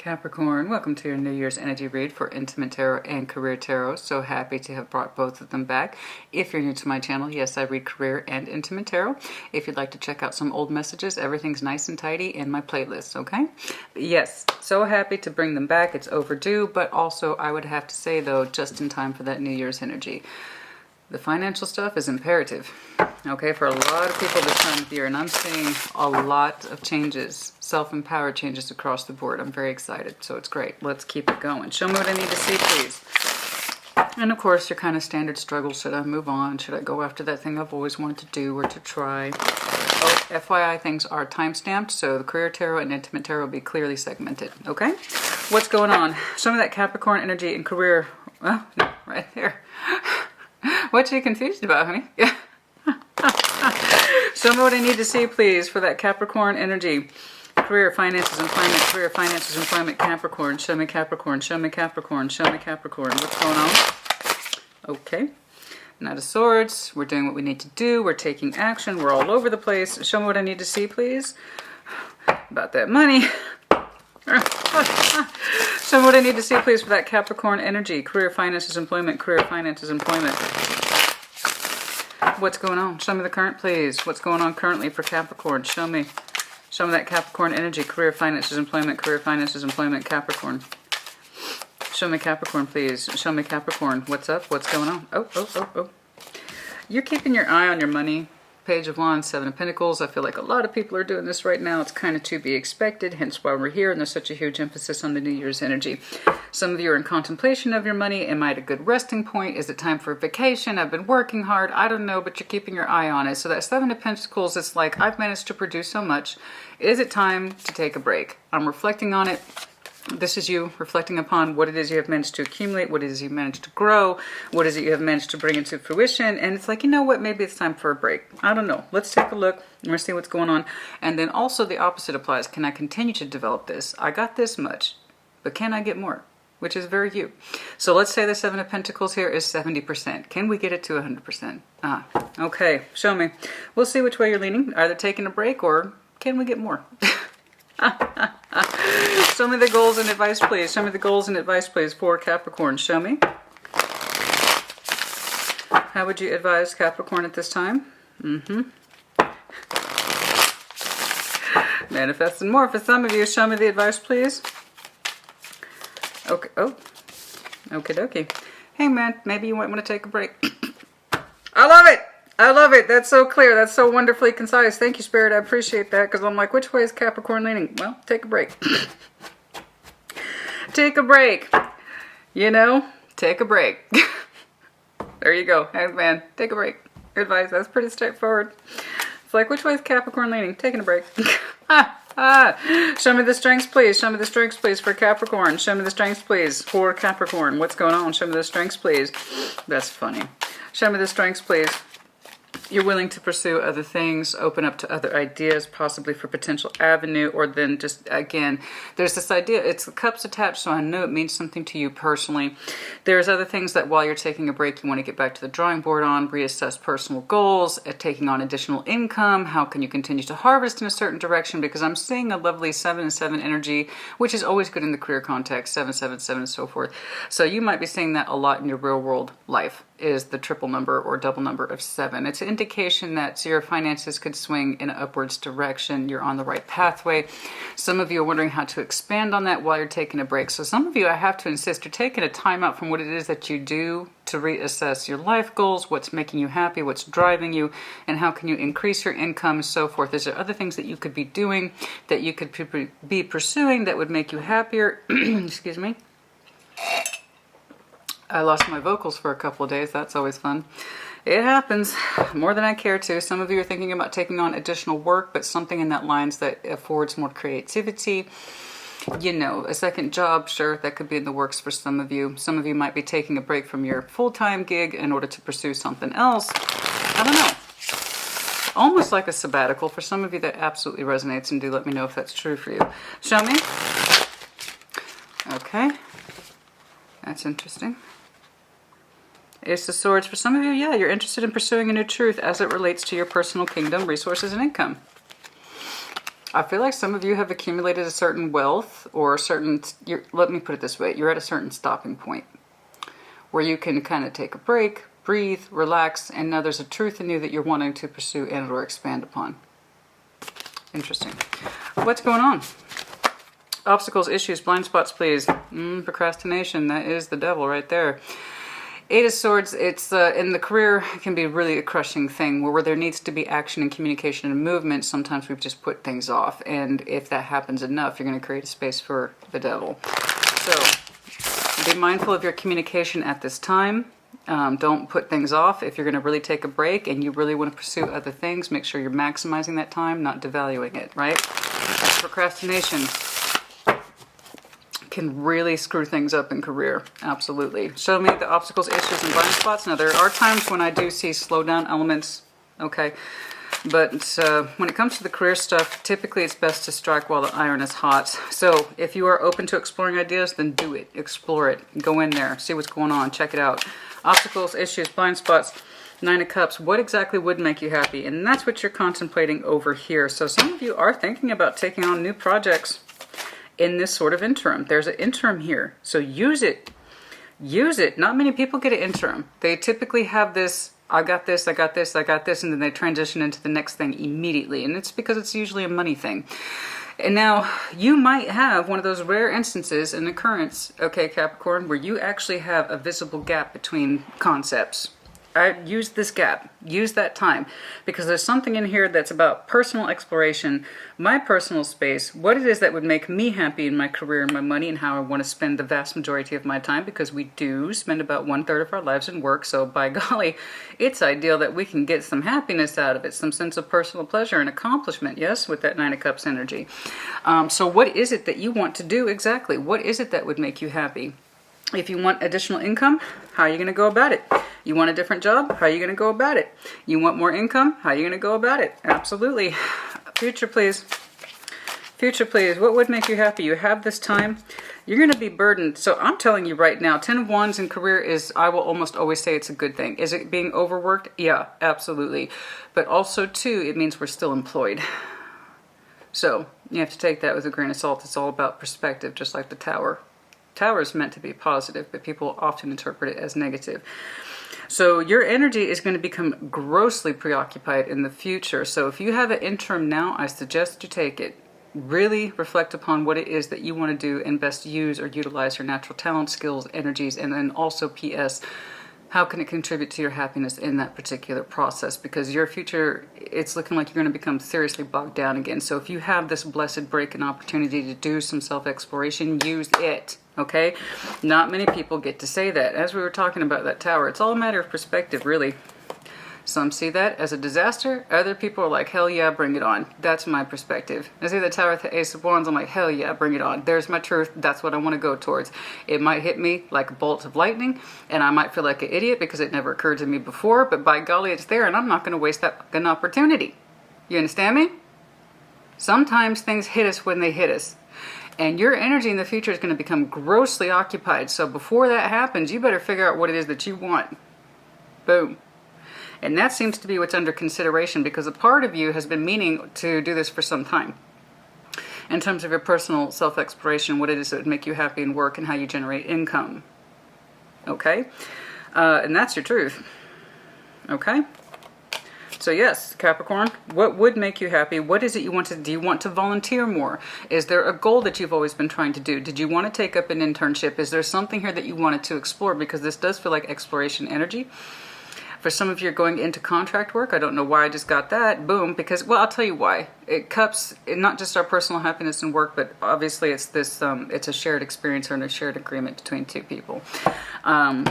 Capricorn, welcome to your New Year's energy read for Intimate Tarot and Career Tarot. So happy to have brought both of them back. If you're new to my channel, yes, I read Career and Intimate Tarot. If you'd like to check out some old messages, everything's nice and tidy in my playlist, okay? But yes, so happy to bring them back. It's overdue, but also I would have to say, though, just in time for that New Year's energy. The financial stuff is imperative, okay, for a lot of people this time of year, and I'm seeing a lot of changes, self-empowered changes across the board. I'm very excited, so it's great. Let's keep it going. Show me what I need to see, please. And of course, your kind of standard struggle. Should I move on? Should I go after that thing I've always wanted to do or to try? Oh, FYI, things are time-stamped, so the Career Tarot and Intimate Tarot will be clearly segmented, okay? What's going on? Show me that Capricorn energy and career. Oh, no, right there. What are you confused about, honey? Show me what I need to see, please, for that Capricorn energy. Career, finances, employment. Career, finances, employment. Capricorn. Show me Capricorn. Show me Capricorn. Show me Capricorn. What's going on? Okay. Knight of Swords. We're doing what we need to do. We're taking action. We're all over the place. Show me what I need to see, please. About that money. Show me what I need to see, please, for that Capricorn energy. Career, finances, employment. Career, finances, employment. What's going on? Show me the current, please. What's going on currently for Capricorn? Show me. Show me that Capricorn energy. Career, finances, employment. Career, finances, employment. Capricorn. Show me Capricorn, please. Show me Capricorn. What's up? What's going on? Oh. You're keeping your eye on your money. Page of Wands, Seven of Pentacles. I feel like a lot of people are doing this right now. It's kind of to be expected, hence why we're here, and there's such a huge emphasis on the New Year's energy. Some of you are in contemplation of your money. Am I at a good resting point? Is it time for a vacation? I've been working hard. I don't know, but you're keeping your eye on it. So that Seven of Pentacles, it's like, I've managed to produce so much. Is it time to take a break? I'm reflecting on it. This is you reflecting upon what it is you have managed to accumulate, what it is you managed to grow, what is it you have managed to bring into fruition. And it's like, you know what, maybe it's time for a break. I don't know. Let's take a look and we'll see what's going on. And then also the opposite applies. Can I continue to develop this? I got this much, but can I get more? Which is very you. So let's say the Seven of Pentacles here is 70%. Can we get it to 100%? Okay, show me. We'll see which way you're leaning. Either taking a break or can we get more? Show me the goals and advice, please. Show me the goals and advice, please, for Capricorn. Show me. How would you advise Capricorn at this time? Manifesting more for some of you. Show me the advice, please. Okay. Oh. Okie dokie. Hey, man, maybe you might want to take a break. I love it. I love it. That's so clear. That's so wonderfully concise. Thank you, Spirit. I appreciate that because I'm like, which way is Capricorn leaning? Well, take a break. Take a break. You know, take a break. There you go. Hey, man, take a break. Good advice. That's pretty straightforward. It's like, which way is Capricorn leaning? Taking a break. Show me the strengths, please. Show me the strengths, please, for Capricorn. Show me the strengths, please, for Capricorn. What's going on? Show me the strengths, please. That's funny. Show me the strengths, please. You're willing to pursue other things, open up to other ideas, possibly for potential avenue, or then just, again, there's this idea, it's the cups attached, so I know it means something to you personally. There's other things that while you're taking a break, you want to get back to the drawing board on, reassess personal goals, taking on additional income, how can you continue to harvest in a certain direction, because I'm seeing a lovely 7 and 7 energy, which is always good in the career context, 7, 7, 7, and so forth. So you might be seeing that a lot in your real world life. Is the triple number or double number of 7. It's an indication that your finances could swing in an upwards direction. You're on the right pathway. Some of you are wondering how to expand on that while you're taking a break. So some of you, I have to insist, you're taking a time out from what it is that you do to reassess your life goals, what's making you happy, what's driving you, and how can you increase your income and so forth. Is there other things that you could be doing, that you could be pursuing that would make you happier? Excuse me. I lost my vocals for a couple of days. That's always fun. It happens more than I care to. Some of you are thinking about taking on additional work, but something in that lines that affords more creativity. You know, a second job, sure, that could be in the works for some of you. Some of you might be taking a break from your full-time gig in order to pursue something else. I don't know. Almost like a sabbatical. For some of you, that absolutely resonates, and do let me know if that's true for you. Show me. Okay. That's interesting. Ace of Swords. For some of you, yeah, you're interested in pursuing a new truth as it relates to your personal kingdom, resources, and income. I feel like some of you have accumulated a certain wealth or a certain, let me put it this way, you're at a certain stopping point where you can kind of take a break, breathe, relax, and now there's a truth in you that you're wanting to pursue and or expand upon. Interesting. What's going on? Obstacles, issues, blind spots, please. Procrastination, that is the devil right there. Eight of Swords, it's in the career, it can be really a crushing thing where there needs to be action and communication and movement. Sometimes we've just put things off, and if that happens enough, you're going to create a space for the devil. So be mindful of your communication at this time. Don't put things off. If you're going to really take a break and you really want to pursue other things, make sure you're maximizing that time, not devaluing it, right? Procrastination can really screw things up in career. Absolutely. Show me the obstacles, issues, and blind spots. Now, there are times when I do see slowdown elements, okay? But when it comes to the career stuff, typically it's best to strike while the iron is hot. So if you are open to exploring ideas, then do it. Explore it. Go in there. See what's going on. Check it out. Obstacles, issues, blind spots. Nine of Cups. What exactly would make you happy? And that's what you're contemplating over here. So some of you are thinking about taking on new projects in this sort of interim. There's an interim here. So use it. Use it. Not many people get an interim. They typically have this, I got this, I got this, I got this, and then they transition into the next thing immediately. And it's because it's usually a money thing. And now you might have one of those rare instances, an occurrence, okay, Capricorn, where you actually have a visible gap between concepts. Use this gap, use that time, because there's something in here that's about personal exploration, my personal space, what it is that would make me happy in my career and my money, and how I want to spend the vast majority of my time, because we do spend about 1/3 of our lives in work. So by golly, it's ideal that we can get some happiness out of it, some sense of personal pleasure and accomplishment, yes, with that Nine of Cups energy. So what is it that you want to do exactly? What is it that would make you happy? If you want additional income, how are you going to go about it? You want a different job? How are you going to go about it? You want more income? How are you going to go about it? Absolutely. Future, please. Future, please. What would make you happy? You have this time. You're going to be burdened. So I'm telling you right now, 10 of Wands in career is, I will almost always say it's a good thing. Is it being overworked? Yeah, absolutely. But also, too, it means we're still employed. So you have to take that with a grain of salt. It's all about perspective, just like the Tower. Tower is meant to be positive, but people often interpret it as negative. So your energy is going to become grossly preoccupied in the future. So if you have an interim now, I suggest you take it. Really reflect upon what it is that you want to do and best use or utilize your natural talents, skills, energies, and then also PS, how can it contribute to your happiness in that particular process? Because your future, it's looking like you're going to become seriously bogged down again. So if you have this blessed break and opportunity to do some self-exploration, use it. Okay? Not many people get to say that. As we were talking about that Tower, it's all a matter of perspective, really. Some see that as a disaster. Other people are like, hell yeah, bring it on. That's my perspective. I see the Tower with the Ace of Wands, I'm like, hell yeah, bring it on. There's my truth. That's what I want to go towards. It might hit me like a bolt of lightning, and I might feel like an idiot because it never occurred to me before, but by golly, it's there, and I'm not going to waste that fucking opportunity. You understand me? Sometimes things hit us when they hit us. And your energy in the future is going to become grossly occupied. So before that happens, you better figure out what it is that you want. Boom. And that seems to be what's under consideration, because a part of you has been meaning to do this for some time. In terms of your personal self-exploration, what it is that would make you happy in work and how you generate income. Okay? And that's your truth. Okay? So yes, Capricorn, what would make you happy? What is it you want to do? You want to volunteer more? Is there a goal that you've always been trying to do? Did you want to take up an internship? Is there something here that you wanted to explore? Because this does feel like exploration energy. For some of you, going into contract work. I don't know why I just got that. Boom. Because, well, I'll tell you why. It cups not just our personal happiness and work, but obviously it's this. It's a shared experience or a shared agreement between two people.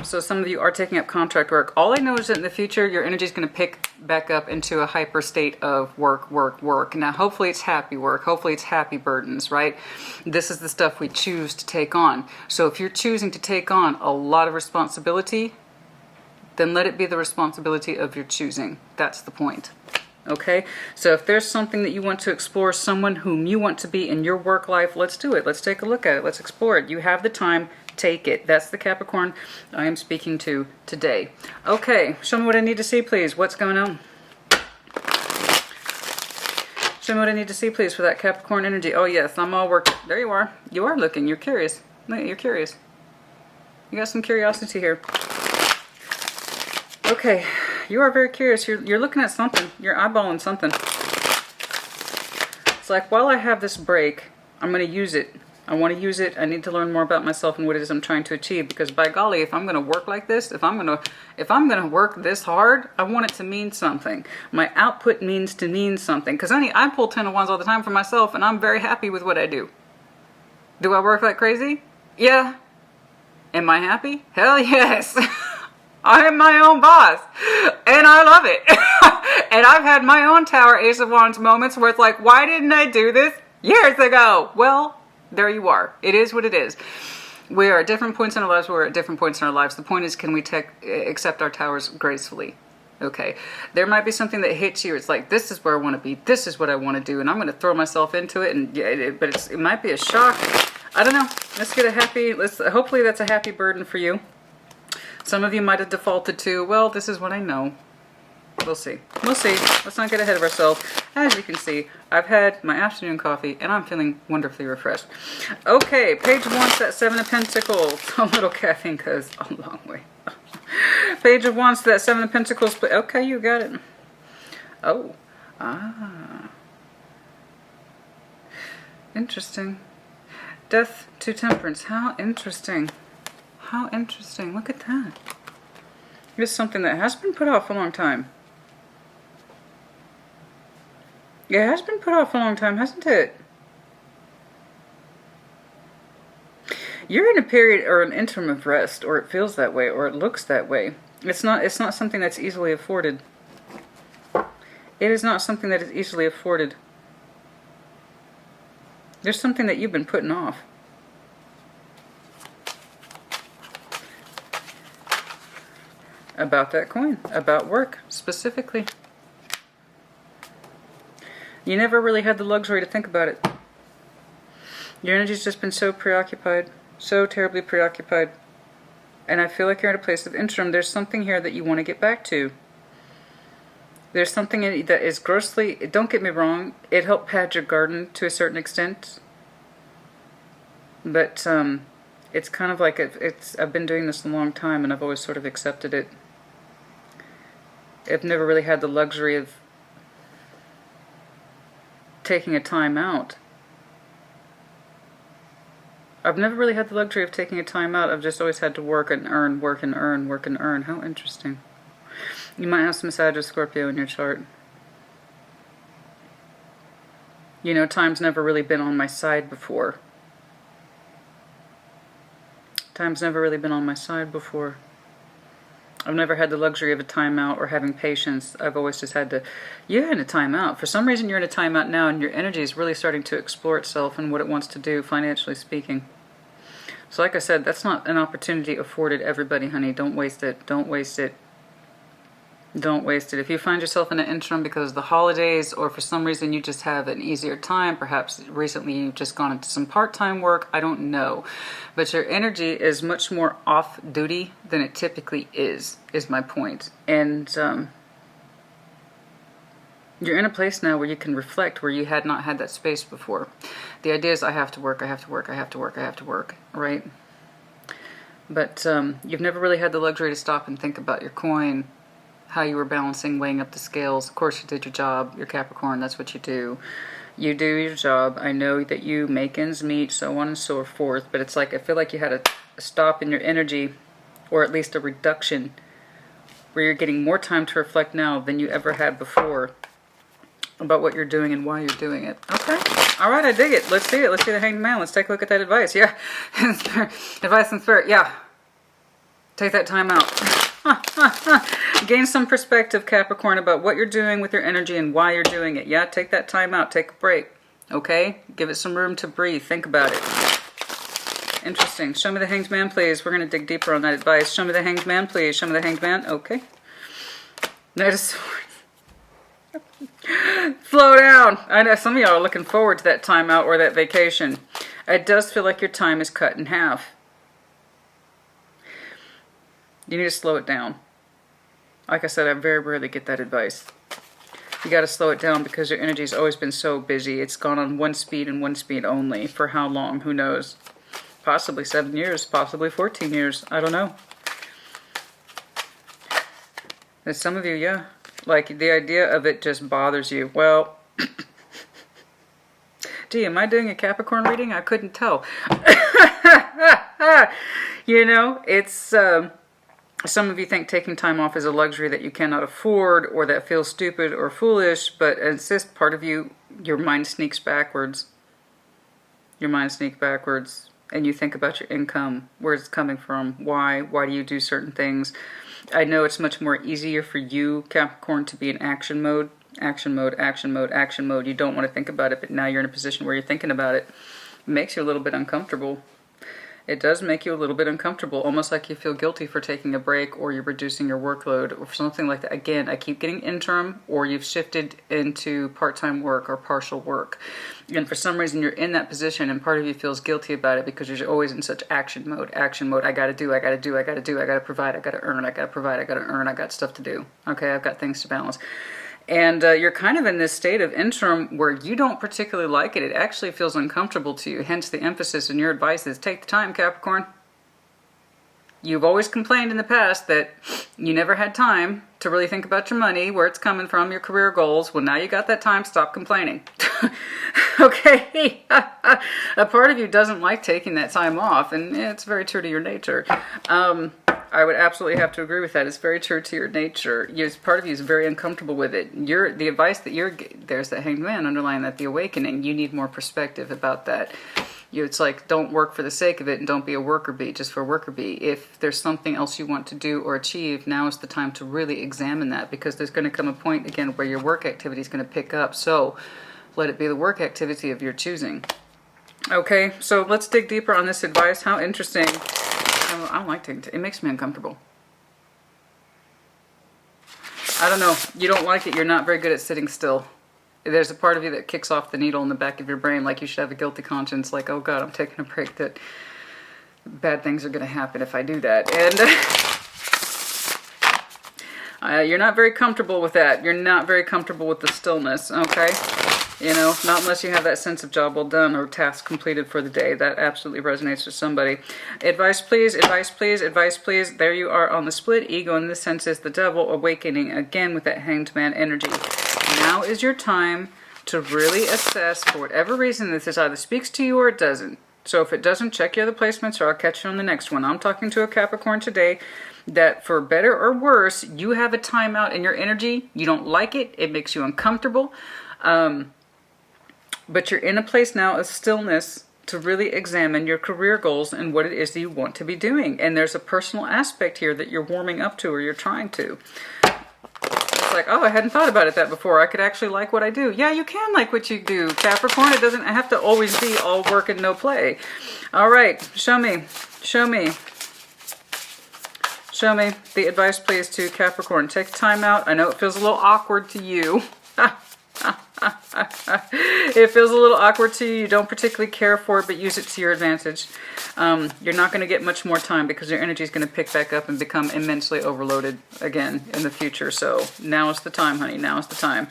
So some of you are taking up contract work. All I know is that in the future, your energy is going to pick back up into a hyper state of work, work, work. Now, hopefully it's happy work. Hopefully it's happy burdens, right? This is the stuff we choose to take on. So if you're choosing to take on a lot of responsibility, then let it be the responsibility of your choosing. That's the point. Okay? So if there's something that you want to explore, someone whom you want to be in your work life, let's do it. Let's take a look at it. Let's explore it. You have the time. Take it. That's the Capricorn I am speaking to today. Okay. Show me what I need to see, please. What's going on? Show me what I need to see, please, for that Capricorn energy. Oh, yes, I'm all working. There you are. You are looking. You're curious. You're curious. You got some curiosity here. Okay, you are very curious. You're looking at something. You're eyeballing something. It's like, while I have this break, I'm going to use it. I want to use it. I need to learn more about myself and what it is I'm trying to achieve. Because by golly, if I'm going to work like this, if I'm going to work this hard, I want it to mean something. My output needs to mean something. Because honey, I pull 10 of wands all the time for myself, and I'm very happy with what I do. Do I work like crazy? Yeah. Am I happy? Hell yes. I am my own boss, and I love it. And I've had my own Tower Ace of Wands moments where it's like, why didn't I do this years ago? Well, there you are. It is what it is. We are at different points in our lives. We're at different points in our lives. The point is, can we accept our towers gracefully? Okay. There might be something that hits you. It's like, this is where I want to be. This is what I want to do. And I'm going to throw myself into it. And but it might be a shock. I don't know. Let's get a happy, hopefully that's a happy burden for you. Some of you might have defaulted to, well, this is what I know. We'll see. We'll see. Let's not get ahead of ourselves. As you can see, I've had my afternoon coffee and I'm feeling wonderfully refreshed. Okay, page 1, that 7 of Pentacles. A little caffeine goes a long way. Page of Wands, that 7 of Pentacles. Okay, you got it. Oh. Ah. Interesting. Death to Temperance. How interesting. How interesting. Look at that. It's something that has been put off a long time. It has been put off a long time, hasn't it? You're in a period or an interim of rest, or it feels that way, or it looks that way. It's not something that's easily afforded. It is not something that is easily afforded. There's something that you've been putting off. About that coin, about work specifically. You never really had the luxury to think about it. Your energy's just been so preoccupied, so terribly preoccupied. And I feel like you're at a place of interim. There's something here that you want to get back to. There's something in it that is grossly, don't get me wrong, it helped pad your garden to a certain extent. But it's kind of like I've been doing this a long time and I've always sort of accepted it. I've never really had the luxury of taking a time out. I've never really had the luxury of taking a time out. I've just always had to work and earn, work and earn, work and earn. How interesting. You might have some Sagittarius Scorpio in your chart. You know, time's never really been on my side before. Time's never really been on my side before. I've never had the luxury of a timeout or having patience. I've always just had to, you're in a timeout. For some reason you're in a timeout now and your energy is really starting to explore itself and what it wants to do, financially speaking. So like I said, that's not an opportunity afforded everybody, honey. Don't waste it. Don't waste it. Don't waste it. If you find yourself in an interim because of the holidays or for some reason you just have an easier time, perhaps recently you've just gone into some part-time work, I don't know. But your energy is much more off-duty than it typically is my point. And you're in a place now where you can reflect where you had not had that space before. The idea is I have to work, I have to work, I have to work, I have to work, right? But you've never really had the luxury to stop and think about your coin, how you were balancing, weighing up the scales. Of course you did your job. You're Capricorn, that's what you do. You do your job. I know that you make ends meet, so on and so forth, but it's like I feel like you had a stop in your energy, or at least a reduction, where you're getting more time to reflect now than you ever had before about what you're doing and why you're doing it. Okay. All right, I dig it. Let's see it. Let's see the Hanged Man. Let's take a look at that advice. Yeah. Advice and spirit. Yeah. Take that time out. Gain some perspective, Capricorn, about what you're doing with your energy and why you're doing it. Yeah, take that time out. Take a break. Okay? Give it some room to breathe. Think about it. Interesting. Show me the Hanged Man, please. We're going to dig deeper on that advice. Show me the Hanged Man, please. Show me the Hanged Man. Okay. Knight of Swords. Slow down. I know some of y'all are looking forward to that time out or that vacation. It does feel like your time is cut in half. You need to slow it down. Like I said, I very rarely get that advice. You got to slow it down because your energy's always been so busy. It's gone on one speed and one speed only. For how long? Who knows? Possibly 7 years, possibly 14 years. I don't know. And some of you, yeah. Like, the idea of it just bothers you. Well, gee, am I doing a Capricorn reading? I couldn't tell. You know, it's... some of you think taking time off is a luxury that you cannot afford or that feels stupid or foolish, but insist part of you, your mind sneaks backwards. Your mind sneaks backwards and you think about your income, where it's coming from, why do you do certain things. I know it's much more easier for you, Capricorn, to be in action mode. Action mode, action mode, action mode. You don't want to think about it, but now you're in a position where you're thinking about it. It makes you a little bit uncomfortable. It does make you a little bit uncomfortable, almost like you feel guilty for taking a break or you're reducing your workload or something like that. Again, I keep getting interim or you've shifted into part-time work or partial work. And for some reason you're in that position and part of you feels guilty about it because you're always in such action mode. Action mode, I gotta do, I gotta do, I gotta do, I gotta provide, I gotta earn, I gotta provide, I gotta earn, I got stuff to do. Okay, I've got things to balance. And you're kind of in this state of interim where you don't particularly like it. It actually feels uncomfortable to you. Hence the emphasis in your advice is take the time, Capricorn. You've always complained in the past that you never had time to really think about your money, where it's coming from, your career goals. Well, now you got that time. Stop complaining. Okay? A part of you doesn't like taking that time off, and it's very true to your nature. I would absolutely have to agree with that. It's very true to your nature. Part of you is very uncomfortable with it. The advice that there's that Hanged Man underlying that, the awakening. You need more perspective about that. It's like, don't work for the sake of it and don't be a worker bee just for a worker bee. If there's something else you want to do or achieve, now is the time to really examine that, because there's going to come a point again where your work activity is going to pick up. So let it be the work activity of your choosing. Okay, so let's dig deeper on this advice. How interesting. I don't like taking it makes me uncomfortable. I don't know. You don't like it. You're not very good at sitting still. There's a part of you that kicks off the needle in the back of your brain, like you should have a guilty conscience, like, oh God, I'm taking a break, that bad things are going to happen if I do that. And you're not very comfortable with that. You're not very comfortable with the stillness, okay? You know, not unless you have that sense of job well done or task completed for the day. That absolutely resonates with somebody. Advice, please. Advice, please. Advice, please. There you are on the split. Ego in this sense is the devil, awakening again with that Hanged Man energy. Now is your time to really assess, for whatever reason, this either speaks to you or it doesn't. So if it doesn't, check your other placements or I'll catch you on the next one. I'm talking to a Capricorn today that, for better or worse, you have a timeout in your energy. You don't like it. It makes you uncomfortable. But you're in a place now of stillness to really examine your career goals and what it is that you want to be doing. And there's a personal aspect here that you're warming up to or you're trying to. It's like, oh, I hadn't thought about it that before. I could actually like what I do. Yeah, you can like what you do, Capricorn. It doesn't have to always be all work and no play. All right, show me. Show me. Show me the advice, please, to Capricorn. Take time out. I know it feels a little awkward to you. It feels a little awkward to you. You don't particularly care for it, but use it to your advantage. You're not going to get much more time because your energy is going to pick back up and become immensely overloaded again in the future. So now is the time, honey. Now is the time.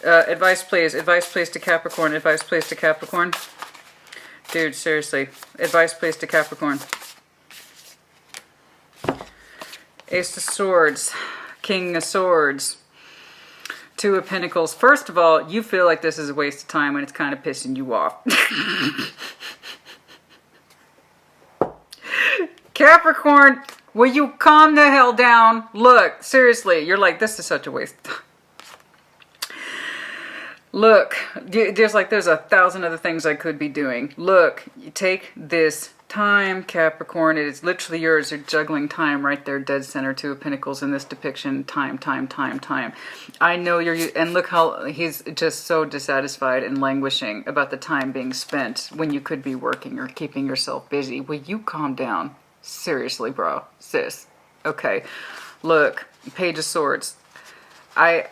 Advice, please. Advice, please, to Capricorn. Advice, please, to Capricorn. Dude, seriously. Advice, please, to Capricorn. Ace of Swords. King of Swords. Two of Pentacles. First of all, you feel like this is a waste of time and it's kind of pissing you off. Capricorn, will you calm the hell down? Look, seriously, you're like, this is such a waste of time. Look, there's 1,000 other things I could be doing. Look, you take this time, Capricorn. It is literally yours. You're juggling time right there, dead center. Two of Pentacles in this depiction. Time, time, time, time. I know you're, and look how he's just so dissatisfied and languishing about the time being spent when you could be working or keeping yourself busy. Will you calm down? Seriously, bro. Sis. Okay. Look, Page of Swords. I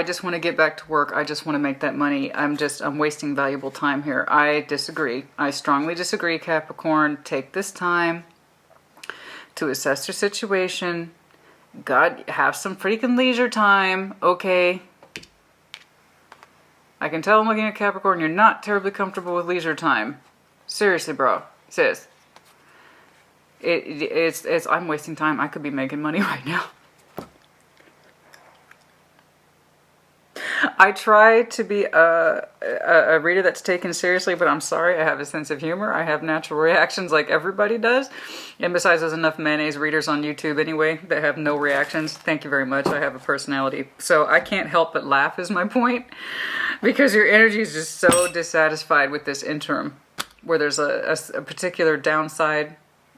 just want to get back to work. I just want to make that money. I'm wasting valuable time here. I disagree. I strongly disagree, Capricorn. Take this time to assess your situation. God, have some freaking leisure time, okay? I can tell I'm looking at Capricorn, you're not terribly comfortable with leisure time. Seriously, bro. Sis. It's I'm wasting time. I could be making money right now. I try to be a reader that's taken seriously, but I'm sorry, I have a sense of humor. I have natural reactions like everybody does. And besides, there's enough mayonnaise readers on YouTube anyway that have no reactions. Thank you very much. I have a personality. So I can't help but laugh is my point. Because your energy is just so dissatisfied with this interim. Where there's a particular downside,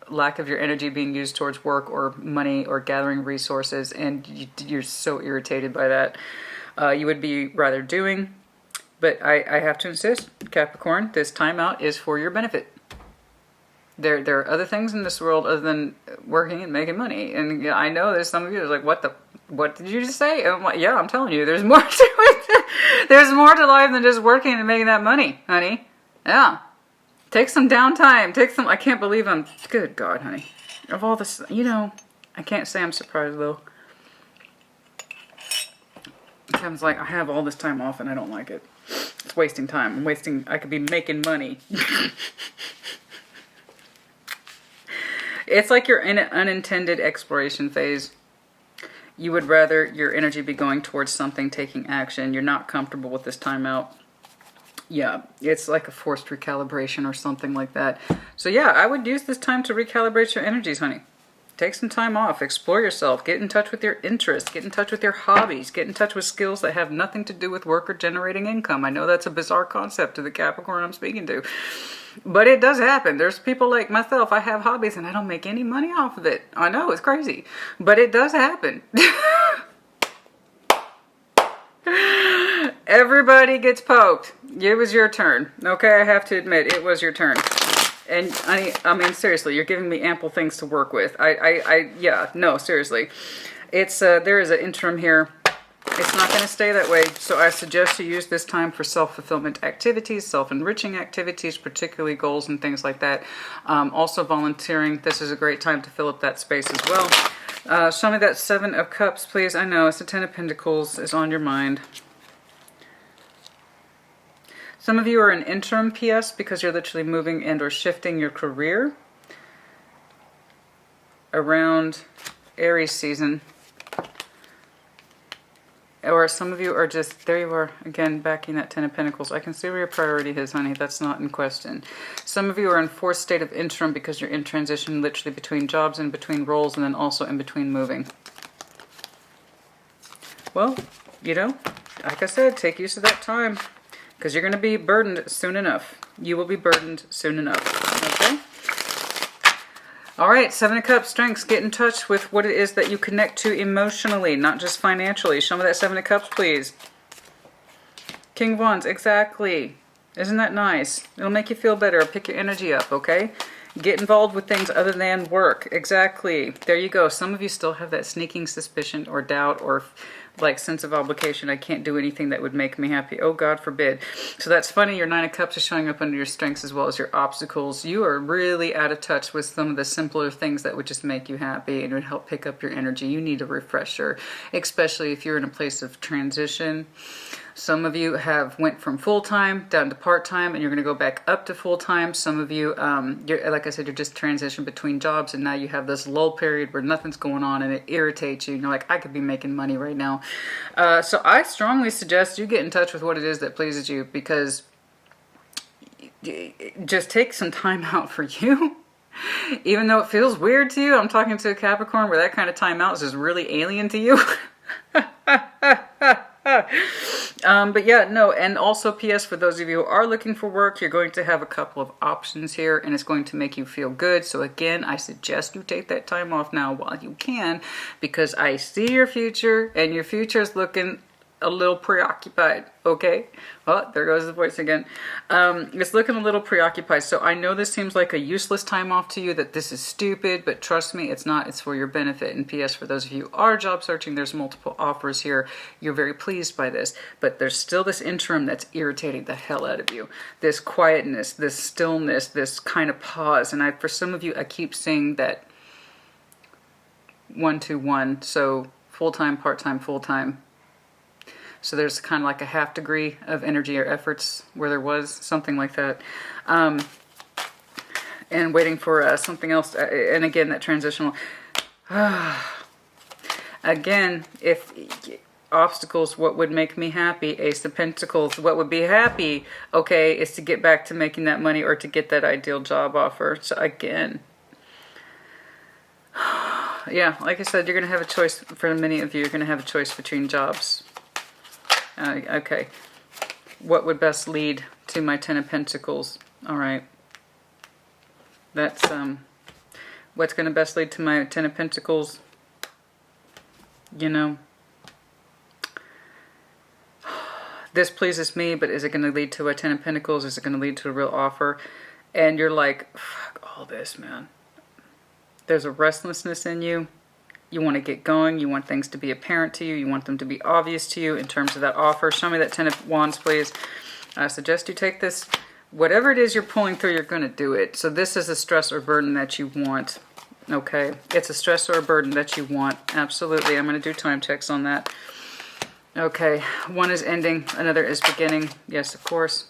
lack of your energy being used towards work or money or gathering resources. And you're so irritated by that. You would be rather doing, but I have to insist, Capricorn, this timeout is for your benefit. There are other things in this world other than working and making money. And I know there's some of you that's like, what did you just say? And I'm like, yeah, I'm telling you, there's more to it. There's more to life than just working and making that money, honey. Yeah. Take some downtime. I can't believe good God, honey. Of all this, I can't say I'm surprised though. Sounds like I have all this time off and I don't like it. It's wasting time. I could be making money. It's like you're in an unintended exploration phase. You would rather your energy be going towards something, taking action. You're not comfortable with this timeout. Yeah, it's like a forced recalibration or something like that. So yeah, I would use this time to recalibrate your energies, honey. Take some time off, explore yourself, get in touch with your interests, get in touch with your hobbies, get in touch with skills that have nothing to do with work or generating income. I know that's a bizarre concept to the Capricorn I'm speaking to, but it does happen. There's people like myself, I have hobbies and I don't make any money off of it. I know, it's crazy, but it does happen. Everybody gets poked. It was your turn. Okay, I have to admit, it was your turn. And I mean, seriously, you're giving me ample things to work with. Yeah, no, seriously. It's, there is an interim here. It's not going to stay that way. So I suggest you use this time for self-fulfillment activities, self-enriching activities, particularly goals and things like that. Also volunteering. This is a great time to fill up that space as well. Show me that 7 of Cups, please. I know, it's the 10 of Pentacles is on your mind. Some of you are in interim PS because you're literally moving and or shifting your career around Aries season. Or some of you are just, there you are, again, backing that 10 of Pentacles. I can see where your priority is, honey. That's not in question. Some of you are in forced state of interim because you're in transition literally between jobs and between roles and then also in between moving. Well, like I said, take use of that time. Because you're going to be burdened soon enough. You will be burdened soon enough. Okay? All right, 7 of Cups, strengths. Get in touch with what it is that you connect to emotionally, not just financially. Show me that 7 of Cups, please. King of Wands, exactly. Isn't that nice? It'll make you feel better. Pick your energy up, okay? Get involved with things other than work. Exactly. There you go. Some of you still have that sneaking suspicion or doubt or like sense of obligation. I can't do anything that would make me happy. Oh, God forbid. So that's funny. Your 9 of Cups is showing up under your strengths as well as your obstacles. You are really out of touch with some of the simpler things that would just make you happy and would help pick up your energy. You need a refresher, especially if you're in a place of transition. Some of you have went from full-time down to part-time and you're going to go back up to full-time. Some of you, like I said, you're just transitioning between jobs and now you have this lull period where nothing's going on and it irritates you. And you're like, I could be making money right now. So I strongly suggest you get in touch with what it is that pleases you because just take some time out for you. Even though it feels weird to you, I'm talking to a Capricorn where that kind of time out is just really alien to you. But yeah, no, and also PS, for those of you who are looking for work, you're going to have a couple of options here and it's going to make you feel good. So again, I suggest you take that time off now while you can because I see your future and your future is looking a little preoccupied, okay? Oh, there goes the voice again. It's looking a little preoccupied. So I know this seems like a useless time off to you, that this is stupid, but trust me, it's not. It's for your benefit. And PS, for those of you who are job searching, there's multiple offers here. You're very pleased by this, but there's still this interim that's irritating the hell out of you. This quietness, this stillness, this kind of pause. And for some of you, I keep saying that 1-2-1. So full-time, part-time, full-time. So there's kind of like a half degree of energy or efforts where there was something like that. And waiting for something else. And again, that transitional. Again, if obstacles, what would make me happy? Ace of Pentacles. What would be happy, okay, is to get back to making that money or to get that ideal job offer. So again, yeah, like I said, you're going to have a choice. For many of you, you're going to have a choice between jobs. Okay. What would best lead to my Ten of Pentacles? All right. That's what's going to best lead to my Ten of Pentacles. You know, this pleases me, but is it going to lead to a Ten of Pentacles? Is it going to lead to a real offer? And you're like, fuck all this, man. There's a restlessness in you. You want to get going. You want things to be apparent to you. You want them to be obvious to you in terms of that offer. Show me that Ten of Wands, please. I suggest you take this. Whatever it is you're pulling through, you're going to do it. So this is a stress or burden that you want. Okay. It's a stress or a burden that you want. Absolutely. I'm going to do time checks on that. Okay. One is ending. Another is beginning. Yes, of course.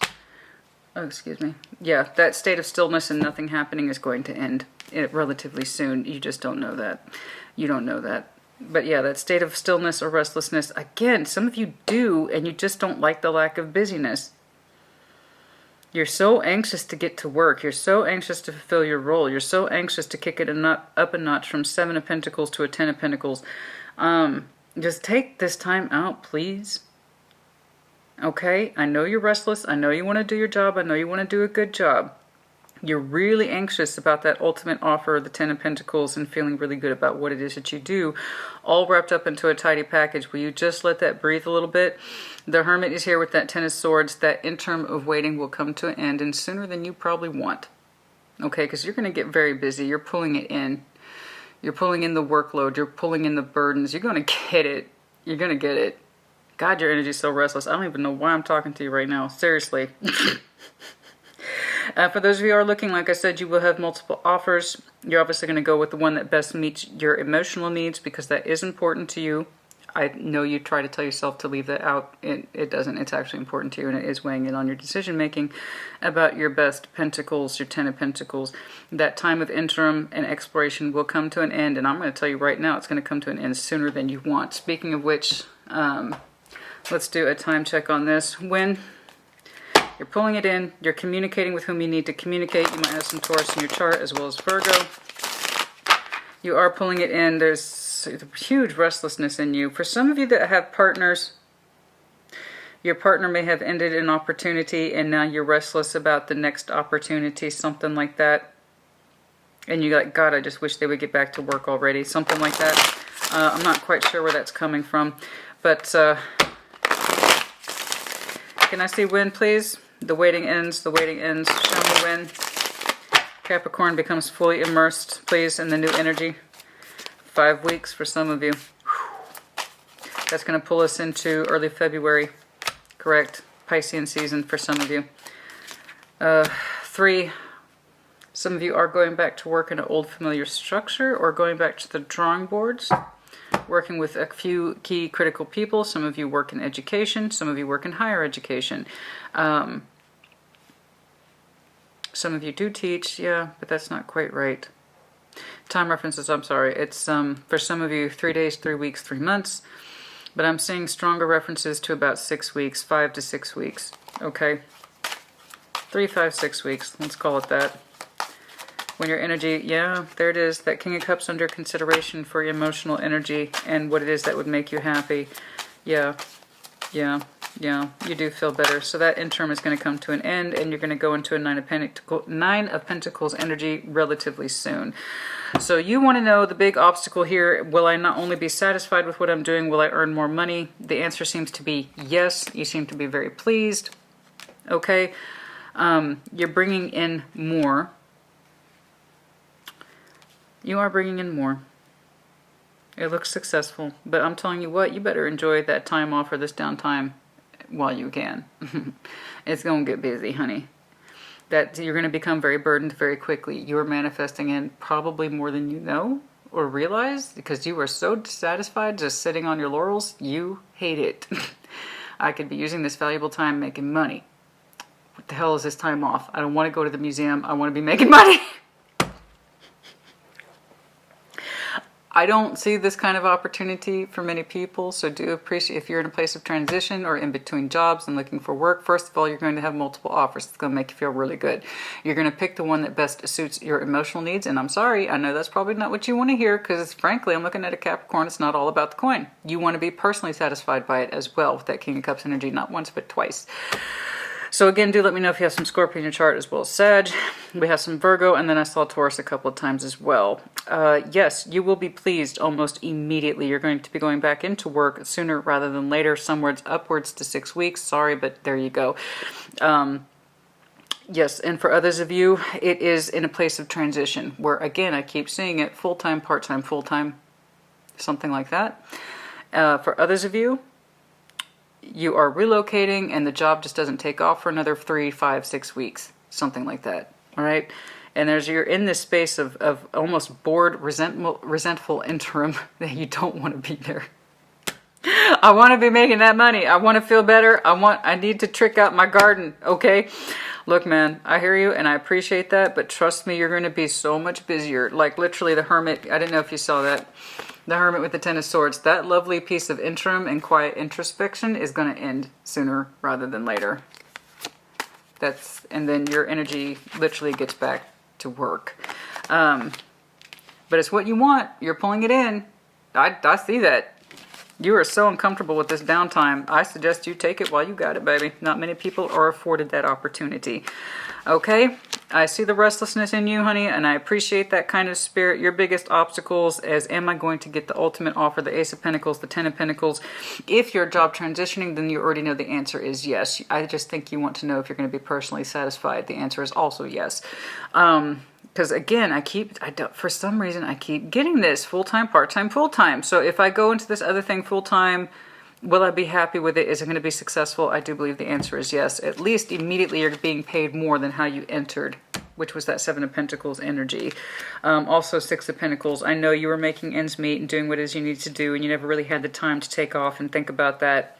Oh, excuse me. Yeah, that state of stillness and nothing happening is going to end relatively soon. You just don't know that. You don't know that. But yeah, that state of stillness or restlessness, again, some of you do, and you just don't like the lack of busyness. You're so anxious to get to work. You're so anxious to fulfill your role. You're so anxious to kick it up a notch from 7 of Pentacles to a 10 of Pentacles. Just take this time out, please. Okay? I know you're restless. I know you want to do your job. I know you want to do a good job. You're really anxious about that ultimate offer of the 10 of Pentacles and feeling really good about what it is that you do, all wrapped up into a tidy package. Will you just let that breathe a little bit? The Hermit is here with that 10 of Swords. That interim of waiting will come to an end, and sooner than you probably want. Okay, because you're going to get very busy. You're pulling it in. You're pulling in the workload. You're pulling in the burdens. You're going to get it. You're going to get it. God, your energy is so restless. I don't even know why I'm talking to you right now. Seriously. For those of you who are looking, like I said, you will have multiple offers. You're obviously going to go with the one that best meets your emotional needs because that is important to you. I know you try to tell yourself to leave that out. It doesn't. It's actually important to you, and it is weighing in on your decision making about your best Pentacles, your 10 of Pentacles. That time of interim and exploration will come to an end, and I'm going to tell you right now it's going to come to an end sooner than you want. Speaking of which, let's do a time check on this. When you're pulling it in, you're communicating with whom you need to communicate. You might have some Taurus in your chart as well as Virgo. You are pulling it in. There's huge restlessness in you. For some of you that have partners, your partner may have ended an opportunity and now you're restless about the next opportunity, something like that. And you're like, God, I just wish they would get back to work already. Something like that. I'm not quite sure where that's coming from. But can I see when, please? The waiting ends. The waiting ends. Show me when Capricorn becomes fully immersed, please, in the new energy. 5 weeks for some of you. That's going to pull us into early February. Correct. Piscean season for some of you. 3. Some of you are going back to work in an old familiar structure or going back to the drawing boards. Working with a few key critical people. Some of you work in education. Some of you work in higher education. Some of you do teach, yeah, but that's not quite right. Time references, I'm sorry. It's for some of you 3 days, 3 weeks, 3 months. But I'm seeing stronger references to about 6 weeks, 5 to 6 weeks. Okay. 3, 5, 6 weeks. Let's call it that. When your energy, yeah, there it is. That King of Cups under consideration for your emotional energy and what it is that would make you happy. Yeah, yeah, yeah, you do feel better. So that interim is going to come to an end and you're going to go into a 9 of Pentacles energy relatively soon. So you want to know the big obstacle here. Will I not only be satisfied with what I'm doing, will I earn more money? The answer seems to be yes. You seem to be very pleased. Okay, you're bringing in more. You are bringing in more. It looks successful. But I'm telling you what, you better enjoy that time off or this downtime while you can. It's going to get busy, honey. That you're going to become very burdened very quickly. You are manifesting in probably more than you know or realize because you are so dissatisfied just sitting on your laurels. You hate it. I could be using this valuable time making money. What the hell is this time off? I don't want to go to the museum. I want to be making money. I don't see this kind of opportunity for many people, so do appreciate if you're in a place of transition or in between jobs and looking for work. First of all, you're going to have multiple offers. It's going to make you feel really good. You're going to pick the one that best suits your emotional needs, and I'm sorry, I know that's probably not what you want to hear, because frankly, I'm looking at a Capricorn. It's not all about the coin. You want to be personally satisfied by it as well with that King of Cups energy, not once but twice. So again, do let me know if you have some Scorpio in your chart as well as Sag. We have some Virgo, and then I saw Taurus a couple of times as well. Yes, you will be pleased almost immediately. You're going to be going back into work sooner rather than later, somewhere upwards to 6 weeks. Sorry, but there you go. Yes, and for others of you, it is in a place of transition where, again, I keep seeing it full-time, part-time, full-time, something like that. For others of you, you are relocating and the job just doesn't take off for another 3, 5, 6 weeks, something like that. All right. And you're in this space of almost bored, resentful interim that you don't want to be there. I want to be making that money. I want to feel better. I need to trick out my garden. Okay. Look, man, I hear you and I appreciate that, but trust me, you're going to be so much busier. Like literally the Hermit. I didn't know if you saw that. The Hermit with the Ten of Swords. That lovely piece of interim and quiet introspection is going to end sooner rather than later. And then your energy literally gets back to work. But it's what you want. You're pulling it in. I see that. You are so uncomfortable with this downtime. I suggest you take it while you got it, baby. Not many people are afforded that opportunity. Okay? I see the restlessness in you, honey, and I appreciate that kind of spirit. Your biggest obstacles is, am I going to get the ultimate offer, the Ace of Pentacles, the Ten of Pentacles? If you're job transitioning, then you already know the answer is yes. I just think you want to know if you're going to be personally satisfied. The answer is also yes. Because again, for some reason, I keep getting this full-time, part-time, full-time. So if I go into this other thing full-time, will I be happy with it? Is it going to be successful? I do believe the answer is yes. At least immediately you're being paid more than how you entered, which was that Seven of Pentacles energy. Also Six of Pentacles. I know you were making ends meet and doing what it is you need to do, and you never really had the time to take off and think about that.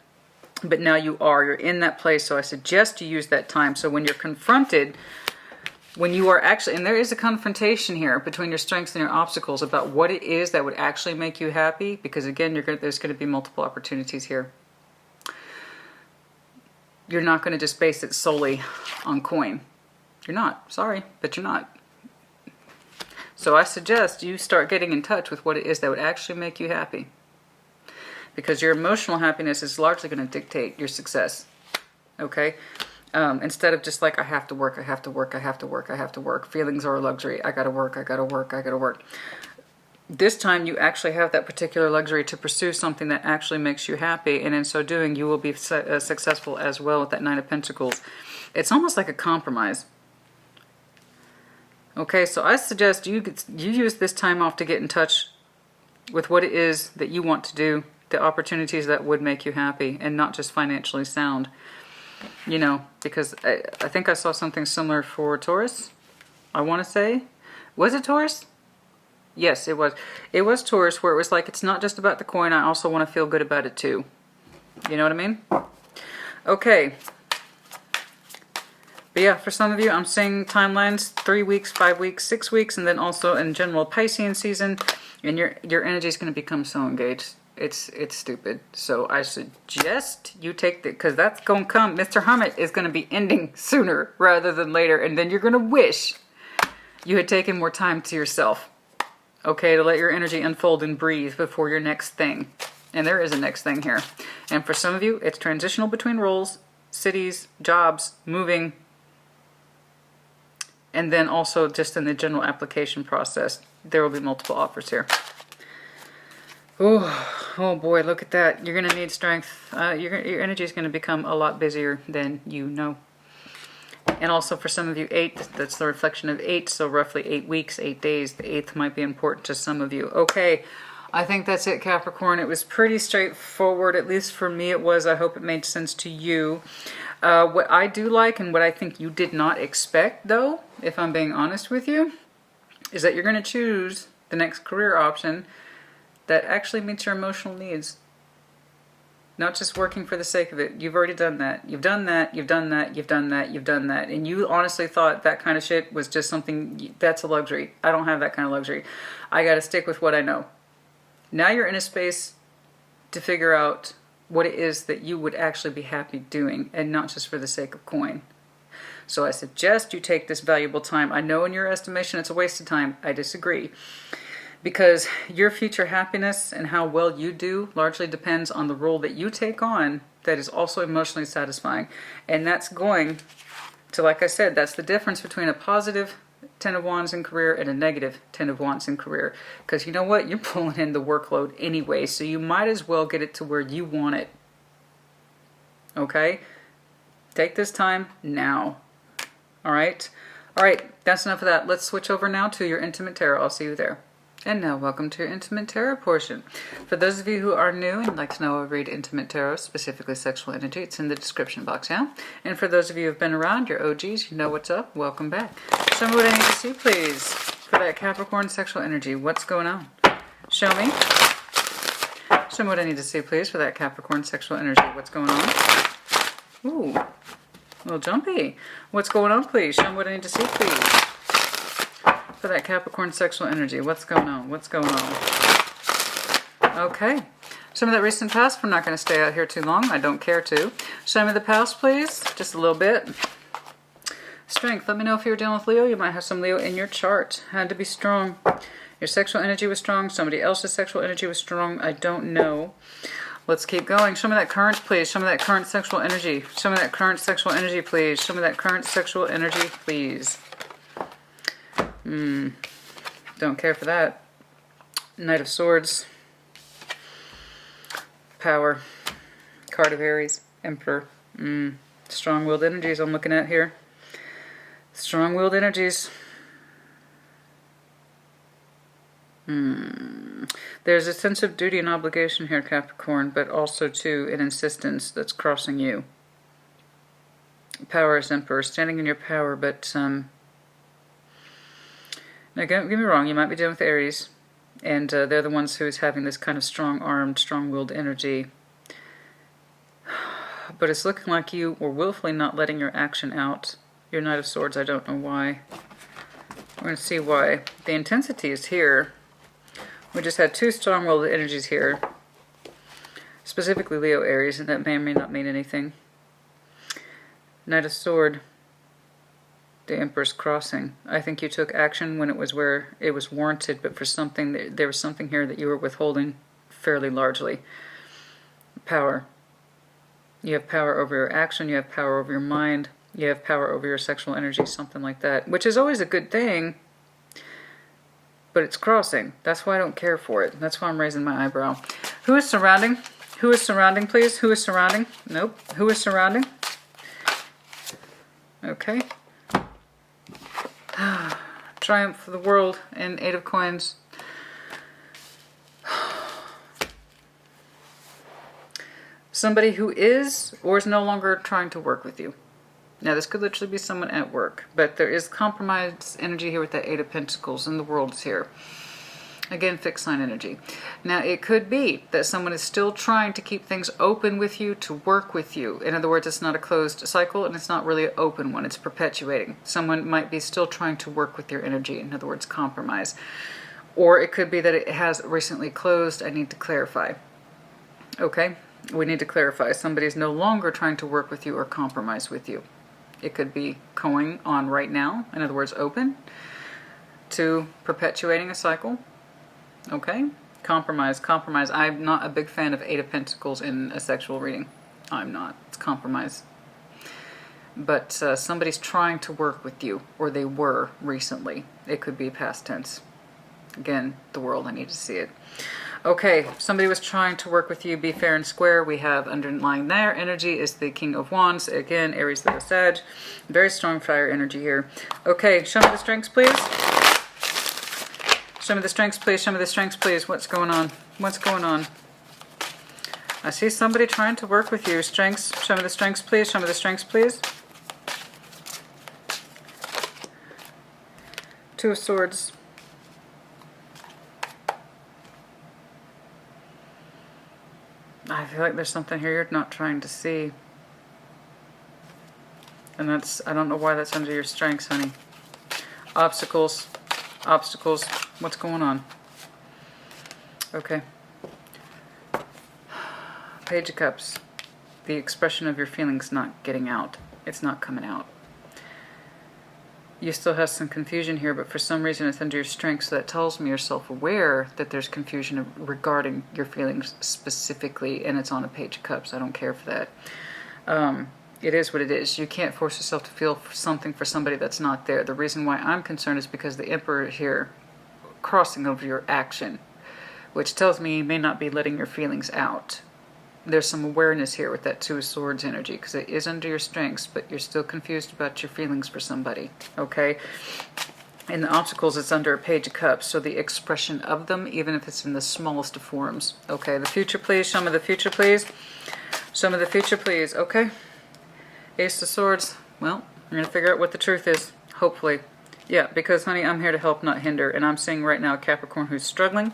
But now you are. You're in that place, so I suggest you use that time. So when you're confronted, when you are actually, and there is a confrontation here between your strengths and your obstacles about what it is that would actually make you happy, because again, there's going to be multiple opportunities here. You're not going to just base it solely on coin. You're not. Sorry, but you're not. So I suggest you start getting in touch with what it is that would actually make you happy, because your emotional happiness is largely going to dictate your success. Okay? Instead of just like, I have to work, I have to work, I have to work, I have to work. Feelings are a luxury. I gotta work, I gotta work, I gotta work. This time you actually have that particular luxury to pursue something that actually makes you happy. And in so doing, you will be successful as well with that Nine of Pentacles. It's almost like a compromise. Okay, so I suggest you use this time off to get in touch with what it is that you want to do, the opportunities that would make you happy, and not just financially sound. You know, because I think I saw something similar for Taurus. I want to say, was it Taurus? Yes, it was. It was Taurus, where it was like, it's not just about the coin. I also want to feel good about it too. You know what I mean? Okay. But yeah, for some of you, I'm seeing timelines, 3 weeks, 5 weeks, 6 weeks, and then also in general Piscean season, and your energy is going to become so engaged. It's stupid. So I suggest you take because that's going to come. Mr. Hermit is going to be ending sooner rather than later. And then you're going to wish you had taken more time to yourself. Okay, to let your energy unfold and breathe before your next thing. And there is a next thing here. And for some of you, it's transitional between roles, cities, jobs, moving. And then also just in the general application process, there will be multiple offers here. Oh boy, look at that. You're going to need strength. Your energy is going to become a lot busier than you know. And also for some of you, 8, that's the reflection of 8, so roughly 8 weeks, 8 days. The 8th might be important to some of you. Okay, I think that's it, Capricorn. It was pretty straightforward, at least for me it was. I hope it made sense to you. What I do like and what I think you did not expect, though, if I'm being honest with you, is that you're going to choose the next career option that actually meets your emotional needs. Not just working for the sake of it. You've already done that. You've done that. You've done that. You've done that. You've done that. And you honestly thought that kind of shit was just something, that's a luxury. I don't have that kind of luxury. I got to stick with what I know. Now you're in a space to figure out what it is that you would actually be happy doing, and not just for the sake of coin. So I suggest you take this valuable time. I know in your estimation it's a waste of time. I disagree. Because your future happiness and how well you do largely depends on the role that you take on that is also emotionally satisfying. And that's going to, like I said, that's the difference between a positive Ten of Wands in career and a negative Ten of Wands in career. Because you know what? You're pulling in the workload anyway, so you might as well get it to where you want it. Okay? Take this time now. All right? All right, that's enough of that. Let's switch over now to your Intimate Tarot. I'll see you there. And now, welcome to your Intimate Tarot portion. For those of you who are new and would like to know how I read Intimate Tarot, specifically sexual energy, it's in the description box, yeah? And for those of you who have been around, your OGs, you know what's up. Welcome back. Show me what I need to see, please, for that Capricorn sexual energy. What's going on? Show me. Show me what I need to see, please, for that Capricorn sexual energy. What's going on? Ooh, a little jumpy. What's going on, please? Show me what I need to see, please. For that Capricorn sexual energy. What's going on? What's going on? Okay. Some of that recent past. We're not going to stay out here too long. I don't care to. Show me the past, please. Just a little bit. Strength. Let me know if you're dealing with Leo. You might have some Leo in your chart. Had to be strong. Your sexual energy was strong. Somebody else's sexual energy was strong. I don't know. Let's keep going. Show me that current, please. Show me that current sexual energy. Show me that current sexual energy, please. Show me that current sexual energy, please. Don't care for that. Knight of Swords. Power. Card of Aries. Emperor. Strong-willed energies I'm looking at here. Strong-willed energies. There's a sense of duty and obligation here, Capricorn, but also, too, an insistence that's crossing you. Power is Emperor. Standing in your power, but, now, don't get me wrong, you might be dealing with Aries, and they're the ones who's having this kind of strong-armed, strong-willed energy. But it's looking like you were willfully not letting your action out. Your Knight of Swords, I don't know why. We're going to see why. The intensity is here. We just had two strong-willed energies here. Specifically Leo, Aries, and that may or may not mean anything. Knight of Sword. The Emperor's crossing. I think you took action when it was where it was warranted, but for something, there was something here that you were withholding fairly largely. Power. You have power over your action, you have power over your mind, you have power over your sexual energy, something like that, which is always a good thing, but it's crossing. That's why I don't care for it. That's why I'm raising my eyebrow. Who is surrounding? Who is surrounding, please? Who is surrounding? Nope. Who is surrounding? Okay. Triumph for the world and Eight of Coins. Somebody who is or is no longer trying to work with you. Now this could literally be someone at work, but there is compromise energy here with that Eight of Pentacles, and the world is here. Again, fixed sign energy. Now it could be that someone is still trying to keep things open with you, to work with you. In other words, it's not a closed cycle and it's not really an open one. It's perpetuating. Someone might be still trying to work with your energy. In other words, compromise. Or it could be that it has recently closed. I need to clarify. Okay? We need to clarify. Somebody's no longer trying to work with you or compromise with you. It could be going on right now. In other words, open to perpetuating a cycle. Okay, compromise. I'm not a big fan of Eight of Pentacles in a sexual reading. I'm not. It's compromise. But somebody's trying to work with you, or they were recently. It could be past tense. Again, the world, I need to see it. Okay, somebody was trying to work with you, be fair and square. We have underlying their energy is the King of Wands. Again, Aries, Leo, Sag. Very strong fire energy here. Okay, show me the strengths, please. Show me the strengths, please. Show me the strengths, please. What's going on? What's going on? I see somebody trying to work with you. Strengths. Show me the strengths, please. Show me the strengths, please. Two of Swords. I feel like there's something here you're not trying to see. And that's, I don't know why that's under your strengths, honey. Obstacles. Obstacles. What's going on? Okay. Page of Cups. The expression of your feelings not getting out. It's not coming out. You still have some confusion here, but for some reason it's under your strength, so that tells me you're self-aware that there's confusion regarding your feelings specifically, and it's on a Page of Cups. I don't care for that. It is what it is. You can't force yourself to feel something for somebody that's not there. The reason why I'm concerned is because the Emperor is here crossing over your action, which tells me you may not be letting your feelings out. There's some awareness here with that Two of Swords energy, because it is under your strengths, but you're still confused about your feelings for somebody, okay? In the obstacles, it's under a Page of Cups, so the expression of them, even if it's in the smallest of forms. Okay, the future, please. Show me the future, please. Show me the future, please. Okay. Ace of Swords. Well, we're going to figure out what the truth is, hopefully. Yeah, because, honey, I'm here to help, not hinder, and I'm seeing right now a Capricorn who's struggling,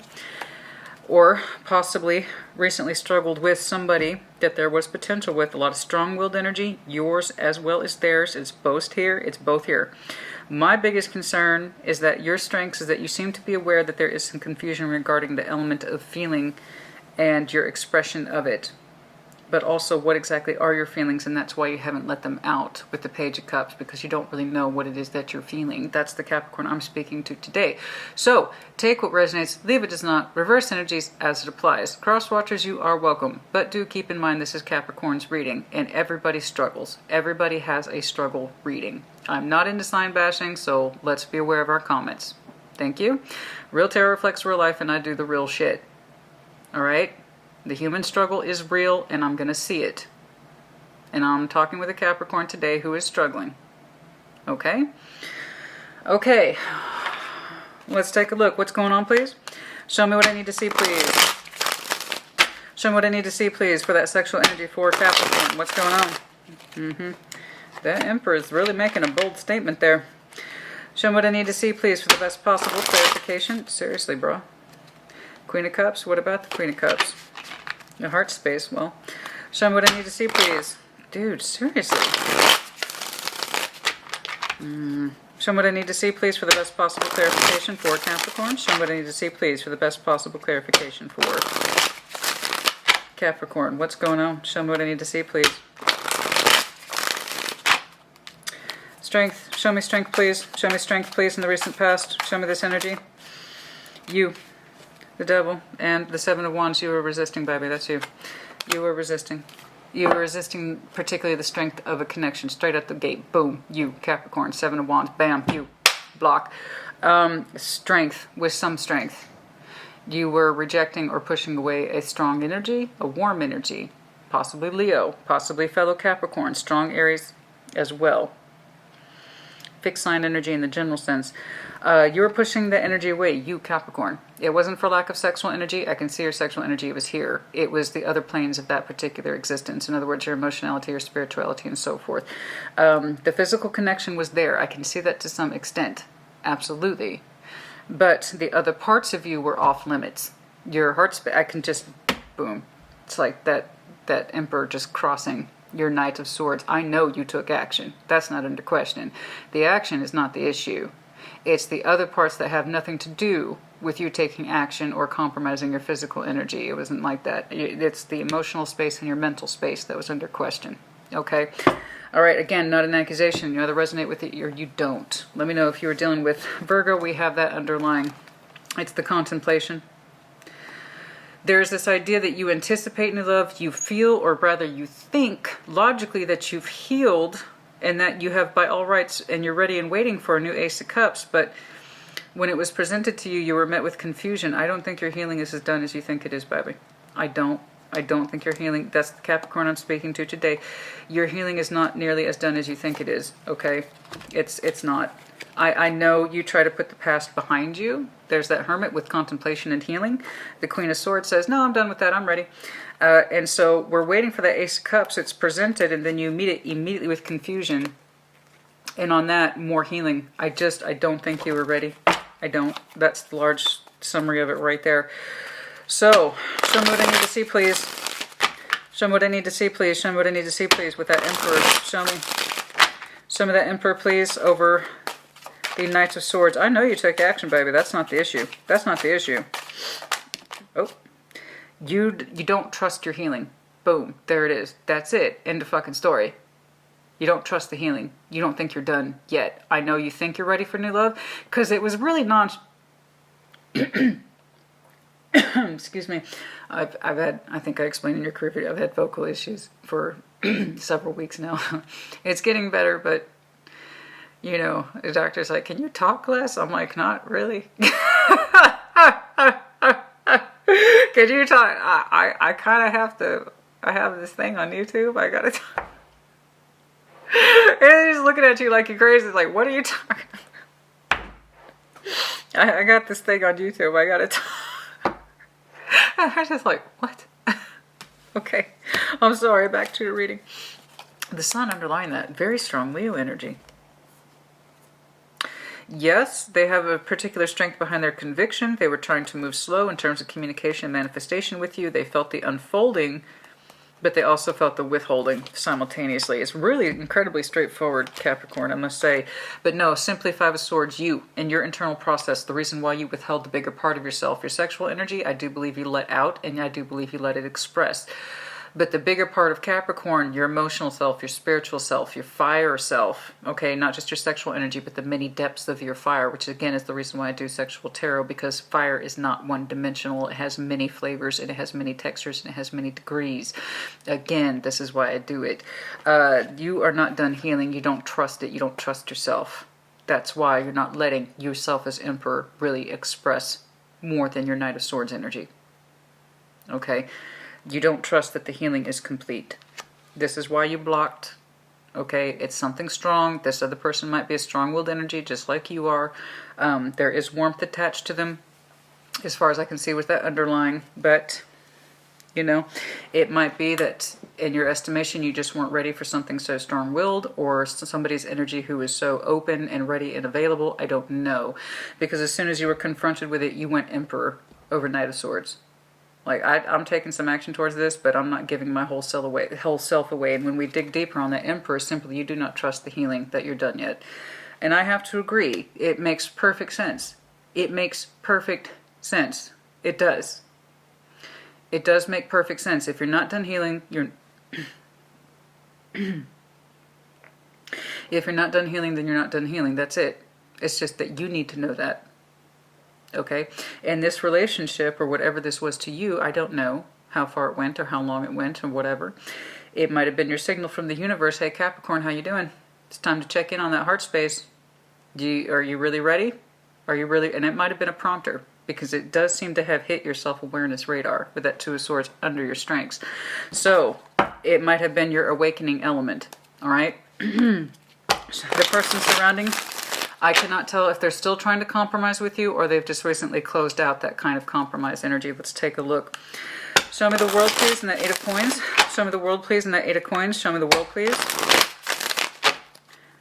or possibly recently struggled with somebody that there was potential with. A lot of strong-willed energy, yours as well as theirs. It's both here. It's both here. My biggest concern is that your strengths is that you seem to be aware that there is some confusion regarding the element of feeling and your expression of it. But also, what exactly are your feelings, and that's why you haven't let them out with the Page of Cups, because you don't really know what it is that you're feeling. That's the Capricorn I'm speaking to today. So, take what resonates, leave it does not, reverse energies as it applies. Cross watchers, you are welcome, but do keep in mind this is Capricorn's reading, and everybody struggles. Everybody has a struggle reading. I'm not into sign bashing, so let's be aware of our comments. Thank you. Real tarot reflects real life, and I do the real shit. Alright? The human struggle is real, and I'm going to see it. And I'm talking with a Capricorn today who is struggling. Okay? Okay. Let's take a look. What's going on, please? Show me what I need to see, please. Show me what I need to see, please, for that sexual energy for Capricorn. What's going on? That Emperor is really making a bold statement there. Show me what I need to see, please, for the best possible clarification. Seriously, bro. Queen of Cups. What about the Queen of Cups? The heart space. Well, show me what I need to see, please. Dude, seriously. Show me what I need to see, please, for the best possible clarification for Capricorn. Show me what I need to see, please, for the best possible clarification for Capricorn. What's going on? Show me what I need to see, please. Strength. Show me strength, please. Show me strength, please, in the recent past. Show me this energy. You. The Devil, and the Seven of Wands. You were resisting, baby. That's you. You were resisting. You were resisting particularly the strength of a connection. Straight at the gate. Boom. You, Capricorn. Seven of Wands. Bam. You. Block. Strength. With some strength. You were rejecting or pushing away a strong energy, a warm energy. Possibly Leo. Possibly fellow Capricorn. Strong Aries as well. Fixed sign energy in the general sense. You were pushing the energy away, you Capricorn. It wasn't for lack of sexual energy. I can see your sexual energy. It was here. It was the other planes of that particular existence. In other words, your emotionality, your spirituality, and so forth. The physical connection was there. I can see that to some extent. Absolutely. But the other parts of you were off limits. Your heart space, I can just, boom. It's like that Emperor just crossing your Knight of Swords. I know you took action. That's not under question. The action is not the issue. It's the other parts that have nothing to do with you taking action or compromising your physical energy. It wasn't like that. It's the emotional space and your mental space that was under question. Okay? All right, again, not an accusation. You either resonate with it or you don't. Let me know if you were dealing with Virgo. We have that underlying. It's the contemplation. There's this idea that you anticipate new love, you feel, or rather you think logically that you've healed and that you have by all rights and you're ready and waiting for a new Ace of Cups, but when it was presented to you, you were met with confusion. I don't think your healing is as done as you think it is, baby. I don't think your healing, that's the Capricorn I'm speaking to today. Your healing is not nearly as done as you think it is, okay? It's not. I know you try to put the past behind you. There's that Hermit with contemplation and healing. The Queen of Swords says, no, I'm done with that. I'm ready. And so we're waiting for that Ace of Cups. It's presented, and then you meet it immediately with confusion. And on that, more healing. I don't think you were ready. I don't. That's the large summary of it right there. So, show me what I need to see, please. Show me what I need to see, please. Show me what I need to see, please, with that Emperor. Show me that Emperor, please, over the Knights of Swords. I know you took action, baby. That's not the issue. That's not the issue. Oh. You don't trust your healing. Boom. There it is. That's it. End of fucking story. You don't trust the healing. You don't think you're done yet. I know you think you're ready for new love, because it was really excuse me. I've had, I think I explained in your career video, I've had vocal issues for several weeks now. It's getting better, but you know, the doctor's like, can you talk less? I'm like, not really. Can you talk? I kind of have to, I have this thing on YouTube. I gotta talk. And he's looking at you like you're crazy. Like, what are you talking about? I got this thing on YouTube. I gotta talk. I was just like, what? Okay. I'm sorry. Back to the reading. The sun underlying that. Very strong Leo energy. Yes, they have a particular strength behind their conviction. They were trying to move slow in terms of communication and manifestation with you. They felt the unfolding, but they also felt the withholding simultaneously. It's really incredibly straightforward, Capricorn, I must say. But no, simply Five of Swords, you and your internal process, the reason why you withheld the bigger part of yourself, your sexual energy, I do believe you let out, and I do believe you let it express. But the bigger part of Capricorn, your emotional self, your spiritual self, your fire self, okay, not just your sexual energy, but the many depths of your fire, which again is the reason why I do sexual tarot, because fire is not one-dimensional. It has many flavors, and it has many textures, and it has many degrees. Again, this is why I do it. You are not done healing. You don't trust it. You don't trust yourself. That's why you're not letting yourself as Emperor really express more than your Knight of Swords energy. Okay? You don't trust that the healing is complete. This is why you blocked. Okay, it's something strong. This other person might be a strong-willed energy, just like you are. There is warmth attached to them, as far as I can see with that underlying. But, you know, it might be that, in your estimation, you just weren't ready for something so strong-willed, or somebody's energy who is so open and ready and available. I don't know. Because as soon as you were confronted with it, you went Emperor over Knight of Swords. Like, I'm taking some action towards this, but I'm not giving my whole self away. And when we dig deeper on that Emperor, simply you do not trust the healing that you're done yet. And I have to agree. It makes perfect sense. It makes perfect sense. It does. It does make perfect sense. If you're not done healing, you're... If you're not done healing, then you're not done healing. That's it. It's just that you need to know that. Okay, and this relationship, or whatever this was to you, I don't know how far it went or how long it went or whatever. It might have been your signal from the universe. Hey, Capricorn, how you doing? It's time to check in on that heart space. Are you really ready? Are you really? And it might have been a prompter, because it does seem to have hit your self-awareness radar with that Two of Swords under your strengths. So it might have been your awakening element. All right. The person surrounding, I cannot tell if they're still trying to compromise with you, or they've just recently closed out that kind of compromise energy. Let's take a look. Show me the world, please, and that Eight of Coins. Show me the world, please, and that Eight of Coins. Show me the world, please.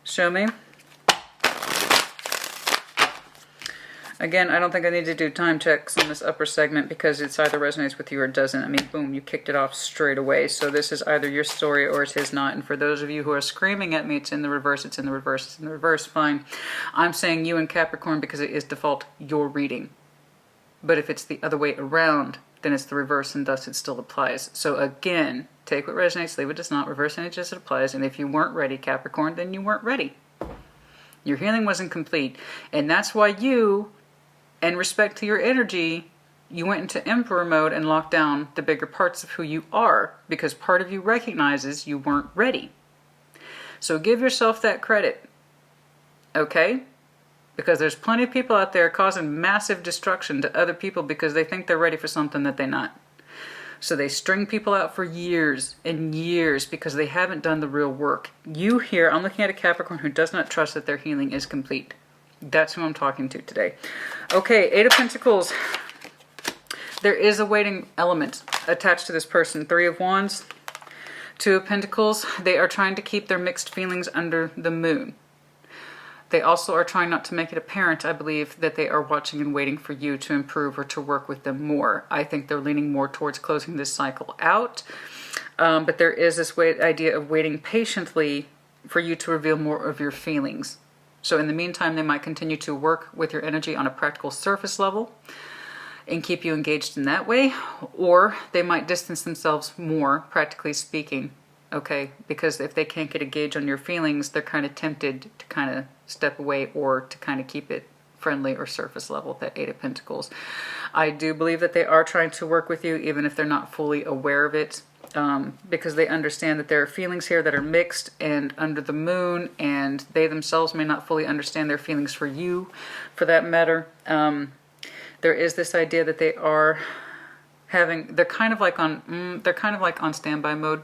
Show me. Again, I don't think I need to do time checks on this upper segment, because it's either resonates with you or doesn't. I mean, boom, you kicked it off straight away. So this is either your story or it is not. And for those of you who are screaming at me, it's in the reverse, it's in the reverse, it's in the reverse, fine. I'm saying you and Capricorn because it is default your reading. But if it's the other way around, then it's the reverse, and thus it still applies. So again, take what resonates, leave what does not, reverse energy as it applies. And if you weren't ready, Capricorn, then you weren't ready. Your healing wasn't complete. And that's why you... in respect to your energy, you went into Emperor mode and locked down the bigger parts of who you are, because part of you recognizes you weren't ready. So give yourself that credit, okay? Because there's plenty of people out there causing massive destruction to other people because they think they're ready for something that they're not. So they string people out for years and years because they haven't done the real work. You here, I'm looking at a Capricorn who does not trust that their healing is complete. That's who I'm talking to today. Okay, Eight of Pentacles. There is a waiting element attached to this person. Three of Wands, Two of Pentacles. They are trying to keep their mixed feelings under the moon. They also are trying not to make it apparent, I believe, that they are watching and waiting for you to improve or to work with them more. I think they're leaning more towards closing this cycle out. But there is this idea of waiting patiently for you to reveal more of your feelings. So in the meantime, they might continue to work with your energy on a practical surface level and keep you engaged in that way, or they might distance themselves more, practically speaking, okay? Because if they can't get a gauge on your feelings, they're kind of tempted to kind of step away or to kind of keep it friendly or surface level, that Eight of Pentacles. I do believe that they are trying to work with you, even if they're not fully aware of it, because they understand that there are feelings here that are mixed and under the moon, and they themselves may not fully understand their feelings for you, for that matter. There is this idea that they are they're kind of like on standby mode.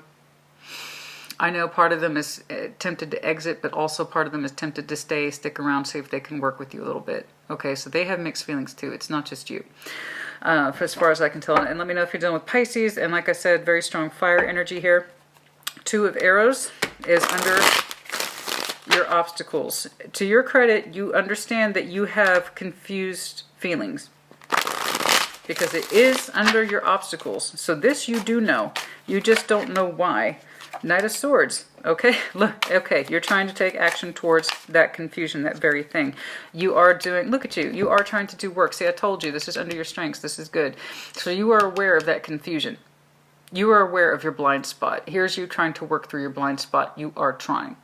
I know part of them is tempted to exit, but also part of them is tempted to stick around, see if they can work with you a little bit. Okay, so they have mixed feelings too. It's not just you, as far as I can tell. And let me know if you're dealing with Pisces. And like I said, very strong fire energy here. Two of Arrows is under your obstacles. To your credit, you understand that you have confused feelings, because it is under your obstacles. So this you do know. You just don't know why. Knight of Swords. Okay, look, okay, you're trying to take action towards that confusion, that very thing. You are doing, look at you, you are trying to do work. See, I told you, this is under your strengths, this is good. So you are aware of that confusion. You are aware of your blind spot. Here's you trying to work through your blind spot. You are trying.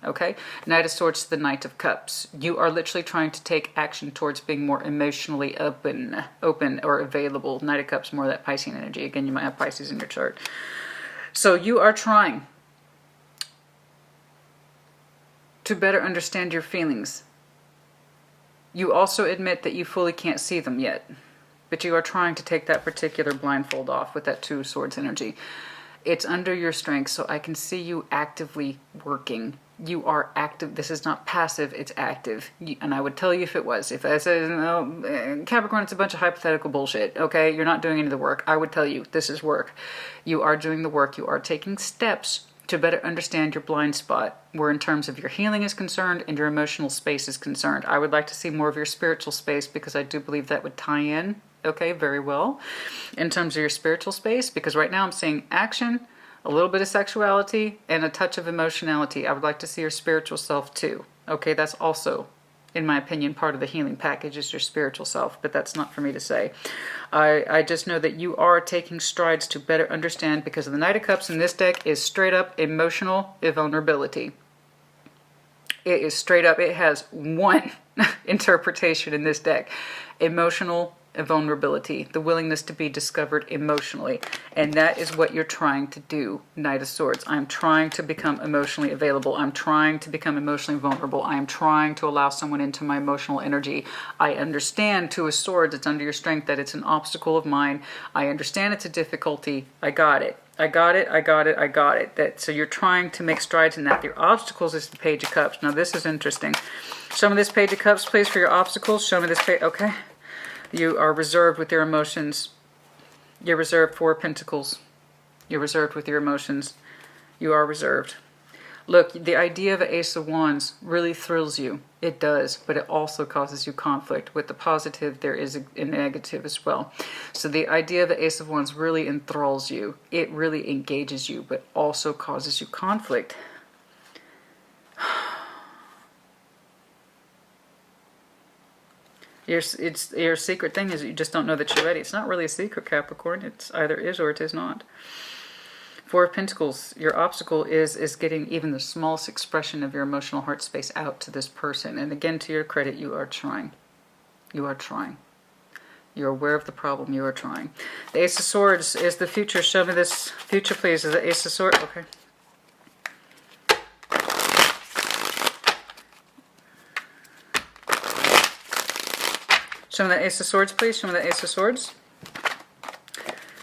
Okay, Knight of Swords to the Knight of Cups. You are literally trying to take action towards being more emotionally open or available. Knight of Cups, more of that Piscean energy. Again, you might have Pisces in your chart. So you are trying to better understand your feelings. You also admit that you fully can't see them yet, but you are trying to take that particular blindfold off with that Two of Swords energy. It's under your strength, so I can see you actively working. You are active. This is not passive, it's active. And I would tell you if it was. If I said, no, Capricorn, it's a bunch of hypothetical bullshit, okay? You're not doing any of the work. I would tell you, this is work. You are doing the work. You are taking steps to better understand your blind spot, where in terms of your healing is concerned and your emotional space is concerned. I would like to see more of your spiritual space, because I do believe that would tie in, okay, very well, in terms of your spiritual space, because right now I'm seeing action, a little bit of sexuality, and a touch of emotionality. I would like to see your spiritual self too. Okay, that's also, in my opinion, part of the healing package is your spiritual self, but that's not for me to say. I just know that you are taking strides to better understand, because the Knight of Cups in this deck is straight up emotional invulnerability. It is straight up, it has one interpretation in this deck. Emotional vulnerability, the willingness to be discovered emotionally. And that is what you're trying to do, Knight of Swords. I'm trying to become emotionally available. I'm trying to become emotionally vulnerable. I am trying to allow someone into my emotional energy. I understand, Two of Swords, it's under your strength, that it's an obstacle of mine. I understand it's a difficulty. I got it. I got it, I got it, I got it. So you're trying to make strides in that. Your obstacles is the Page of Cups. Now this is interesting. Show me this Page of Cups, please, for your obstacles. Show me this page. Okay. You are reserved with your emotions. You're reserved. Four of Pentacles. You're reserved with your emotions. You are reserved. Look, the idea of an Ace of Wands really thrills you. It does, but it also causes you conflict. With the positive, there is a negative as well. So the idea of the Ace of Wands really enthralls you. It really engages you, but also causes you conflict. Your secret thing is you just don't know that you're ready. It's not really a secret, Capricorn. It's either is or it is not. Four of Pentacles. Your obstacle is getting even the smallest expression of your emotional heart space out to this person. And again, to your credit, you are trying. You are trying. You're aware of the problem. You are trying. The Ace of Swords is the future. Show me this future, please. Is the Ace of Swords? Okay. Show me the Ace of Swords, please. Show me the Ace of Swords.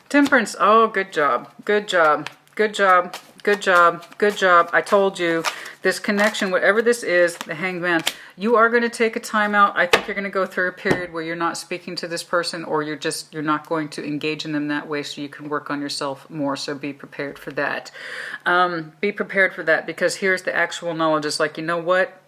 Temperance. Oh, good job. Good job. Good job. Good job. Good job. I told you. This connection, whatever this is, the Hangman, you are going to take a time out. I think you're going to go through a period where you're not speaking to this person, or you're not going to engage in them that way, so you can work on yourself more. So be prepared for that. Be prepared for that, because here's the actual knowledge. It's like, you know what?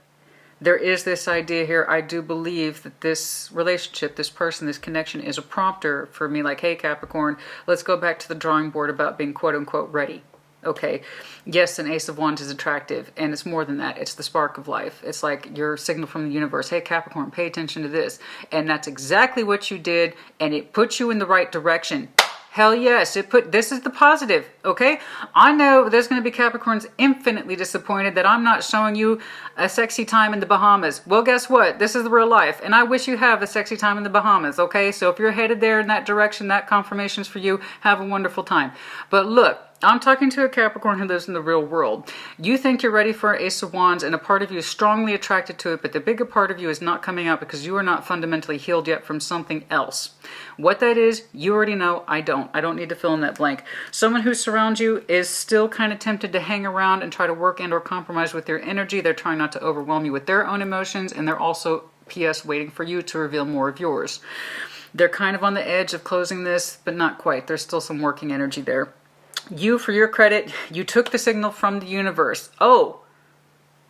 There is this idea here. I do believe that this relationship, this person, this connection is a prompter for me. Like, hey, Capricorn, let's go back to the drawing board about being quote unquote ready. okay? Yes, an Ace of Wands is attractive, and it's more than that. It's the spark of life. It's like your signal from the universe. Hey, Capricorn, pay attention to this. And that's exactly what you did, and it put you in the right direction. Hell yes, this is the positive, okay? I know there's going to be Capricorns infinitely disappointed that I'm not showing you a sexy time in the Bahamas. Well, guess what? This is the real life, and I wish you have a sexy time in the Bahamas, okay? So if you're headed there in that direction, that confirmation's for you. Have a wonderful time. But look, I'm talking to a Capricorn who lives in the real world. You think you're ready for Ace of Wands, and a part of you is strongly attracted to it, but the bigger part of you is not coming out because you are not fundamentally healed yet from something else. What that is, you already know. I don't need to fill in that blank. Someone who surrounds you is still kind of tempted to hang around and try to work and or compromise with your energy. They're trying not to overwhelm you with their own emotions, and they're also, P.S., waiting for you to reveal more of yours. They're kind of on the edge of closing this, but not quite. There's still some working energy there. You, for your credit, you took the signal from the universe. Oh,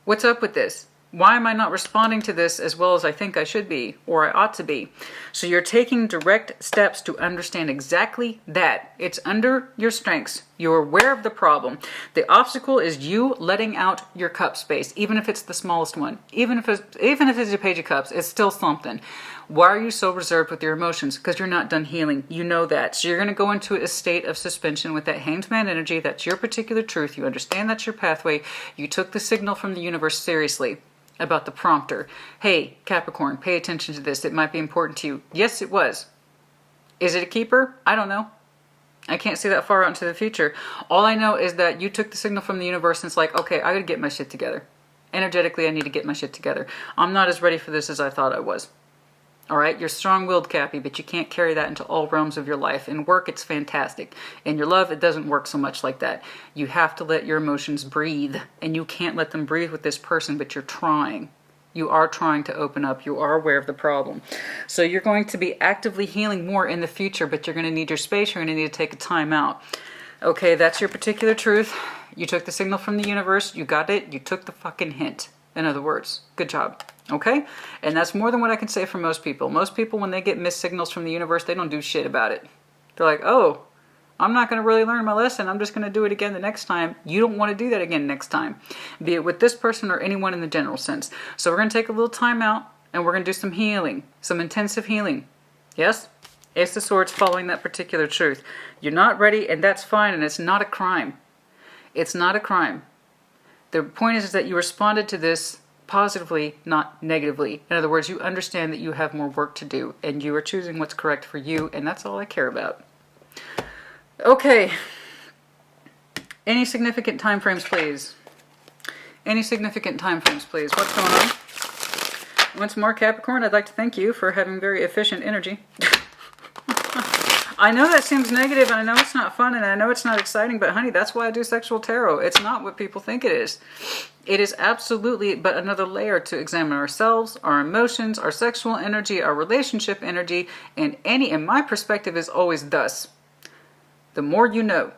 what's up with this? Why am I not responding to this as well as I think I should be, or I ought to be? So you're taking direct steps to understand exactly that. It's under your strengths. You're aware of the problem. The obstacle is you letting out your cup space, even if it's the smallest one. Even if it's a page of cups, it's still something. Why are you so reserved with your emotions? Because you're not done healing. You know that. So you're going to go into a state of suspension with that Hanged Man energy. That's your particular truth. You understand that's your pathway. You took the signal from the universe seriously about the prompter. Hey, Capricorn, pay attention to this. It might be important to you. Yes, it was. Is it a keeper? I don't know. I can't see that far out into the future. All I know is that you took the signal from the universe and it's like, okay, I got to get my shit together. Energetically, I need to get my shit together. I'm not as ready for this as I thought I was. All right, you're strong-willed, Cappy, but you can't carry that into all realms of your life. In work, it's fantastic. In your love, it doesn't work so much like that. You have to let your emotions breathe, and you can't let them breathe with this person, but you're trying. You are trying to open up. You are aware of the problem. So you're going to be actively healing more in the future, but you're going to need your space. You're going to need to take a time out. Okay, that's your particular truth. You took the signal from the universe. You got it. You took the fucking hint. In other words, good job. Okay? And that's more than what I can say for most people. Most people, when they get missed signals from the universe, they don't do shit about it. They're like, oh, I'm not going to really learn my lesson. I'm just going to do it again the next time. You don't want to do that again next time. Be it with this person or anyone in the general sense. So we're going to take a little time out and we're going to do some healing. Some intensive healing. Yes? Ace of Swords following that particular truth. You're not ready and that's fine, and it's not a crime. It's not a crime. The point is that you responded to this positively, not negatively. In other words, you understand that you have more work to do and you are choosing what's correct for you, and that's all I care about. Okay. Any significant time frames, please? Any significant time frames, please? What's going on? Once more, Capricorn, I'd like to thank you for having very efficient energy. I know that seems negative, and I know it's not fun, and I know it's not exciting, but honey, that's why I do sexual tarot. It's not what people think it is. It is absolutely but another layer to examine ourselves, our emotions, our sexual energy, our relationship energy, and my perspective is always thus. The more you know.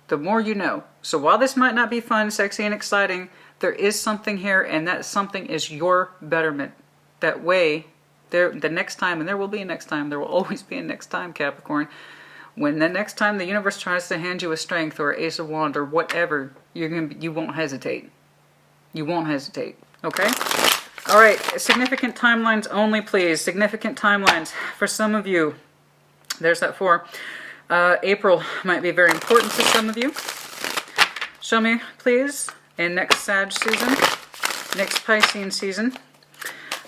The more you know. So while this might not be fun, sexy, and exciting, there is something here, and that something is your betterment. That way, the next time, and there will be a next time, there will always be a next time, Capricorn. When the next time the universe tries to hand you a strength or an Ace of Wands or whatever, you won't hesitate. You won't hesitate. Okay? All right. Significant timelines only, please. Significant timelines. For some of you, there's that 4. April might be very important to some of you. Show me, please, in next Sag season, next Piscean season.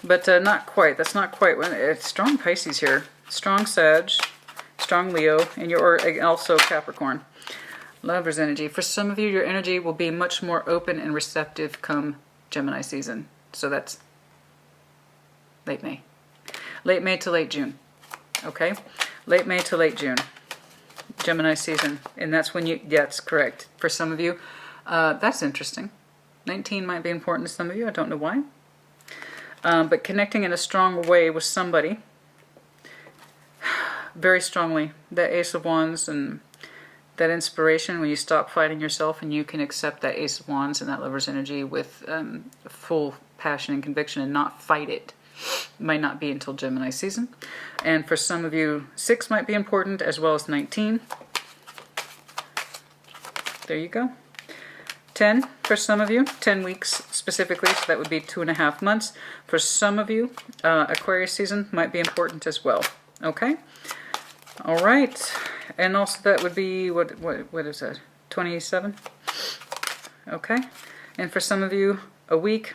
But not quite. That's not quite. It's strong Pisces here. Strong Sag, strong Leo, and you're also Capricorn. Lover's energy. For some of you, your energy will be much more open and receptive come Gemini season. So that's late May. Late May to late June. Okay? Late May to late June. Gemini season. And that's when that's correct. For some of you, that's interesting. 19 might be important to some of you. I don't know why. But connecting in a strong way with somebody, very strongly, that Ace of Wands and that inspiration when you stop fighting yourself and you can accept that Ace of Wands and that Lover's energy with full passion and conviction and not fight it. Might not be until Gemini season. And for some of you, 6 might be important as well as 19. There you go. 10 for some of you, 10 weeks specifically, so that would be 2.5 months. For some of you, Aquarius season might be important as well. Okay? All right. And also that would be, what is that, 27? Okay. And for some of you, a week.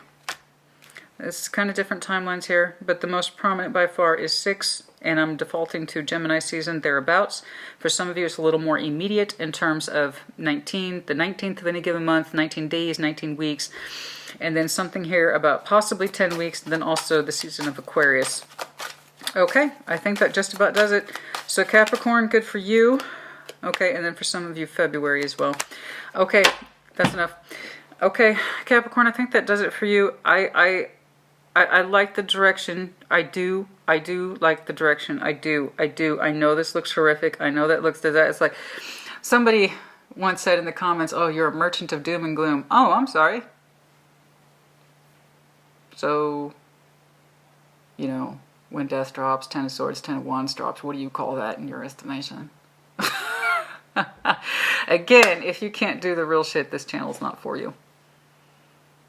It's kind of different timelines here, but the most prominent by far is 6, and I'm defaulting to Gemini season thereabouts. For some of you, it's a little more immediate in terms of 19, the 19th of any given month, 19 days, 19 weeks, and then something here about possibly 10 weeks, and then also the season of Aquarius. Okay, I think that just about does it. So Capricorn, good for you. Okay, and then for some of you, February as well. Okay, that's enough. Okay, Capricorn, I think that does it for you. I like the direction. I do like the direction. I do. I know this looks horrific. I know that looks that. It's like somebody once said in the comments, "Oh, you're a merchant of doom and gloom." Oh, I'm sorry. So, you know, when death drops, 10 of swords, 10 of wands drops, what do you call that in your estimation? Again, if you can't do the real shit, this channel's not for you.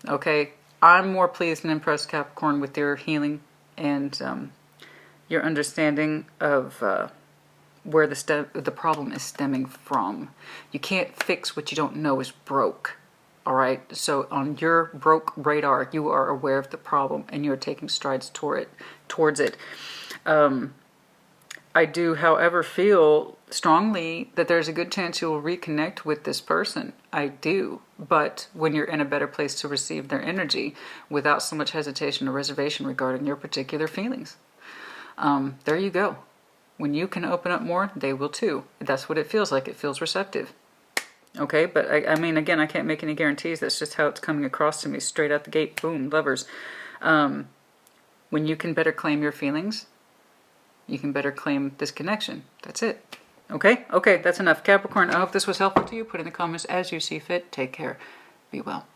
Okay? I'm more pleased and impressed, Capricorn, with your healing and your understanding of where the problem is stemming from. You can't fix what you don't know is broke. All right? So on your broke radar, you are aware of the problem and you're taking strides towards it. I do, however, feel strongly that there's a good chance you'll reconnect with this person. I do. But when you're in a better place to receive their energy without so much hesitation or reservation regarding your particular feelings. There you go. When you can open up more, they will too. That's what it feels like. It feels receptive. Okay, but I mean, again, I can't make any guarantees. That's just how it's coming across to me. Straight out the gate, boom, lovers. When you can better claim your feelings, you can better claim this connection. That's it. Okay? Okay, that's enough. Capricorn, I hope this was helpful to you. Put in the comments as you see fit. Take care. Be well.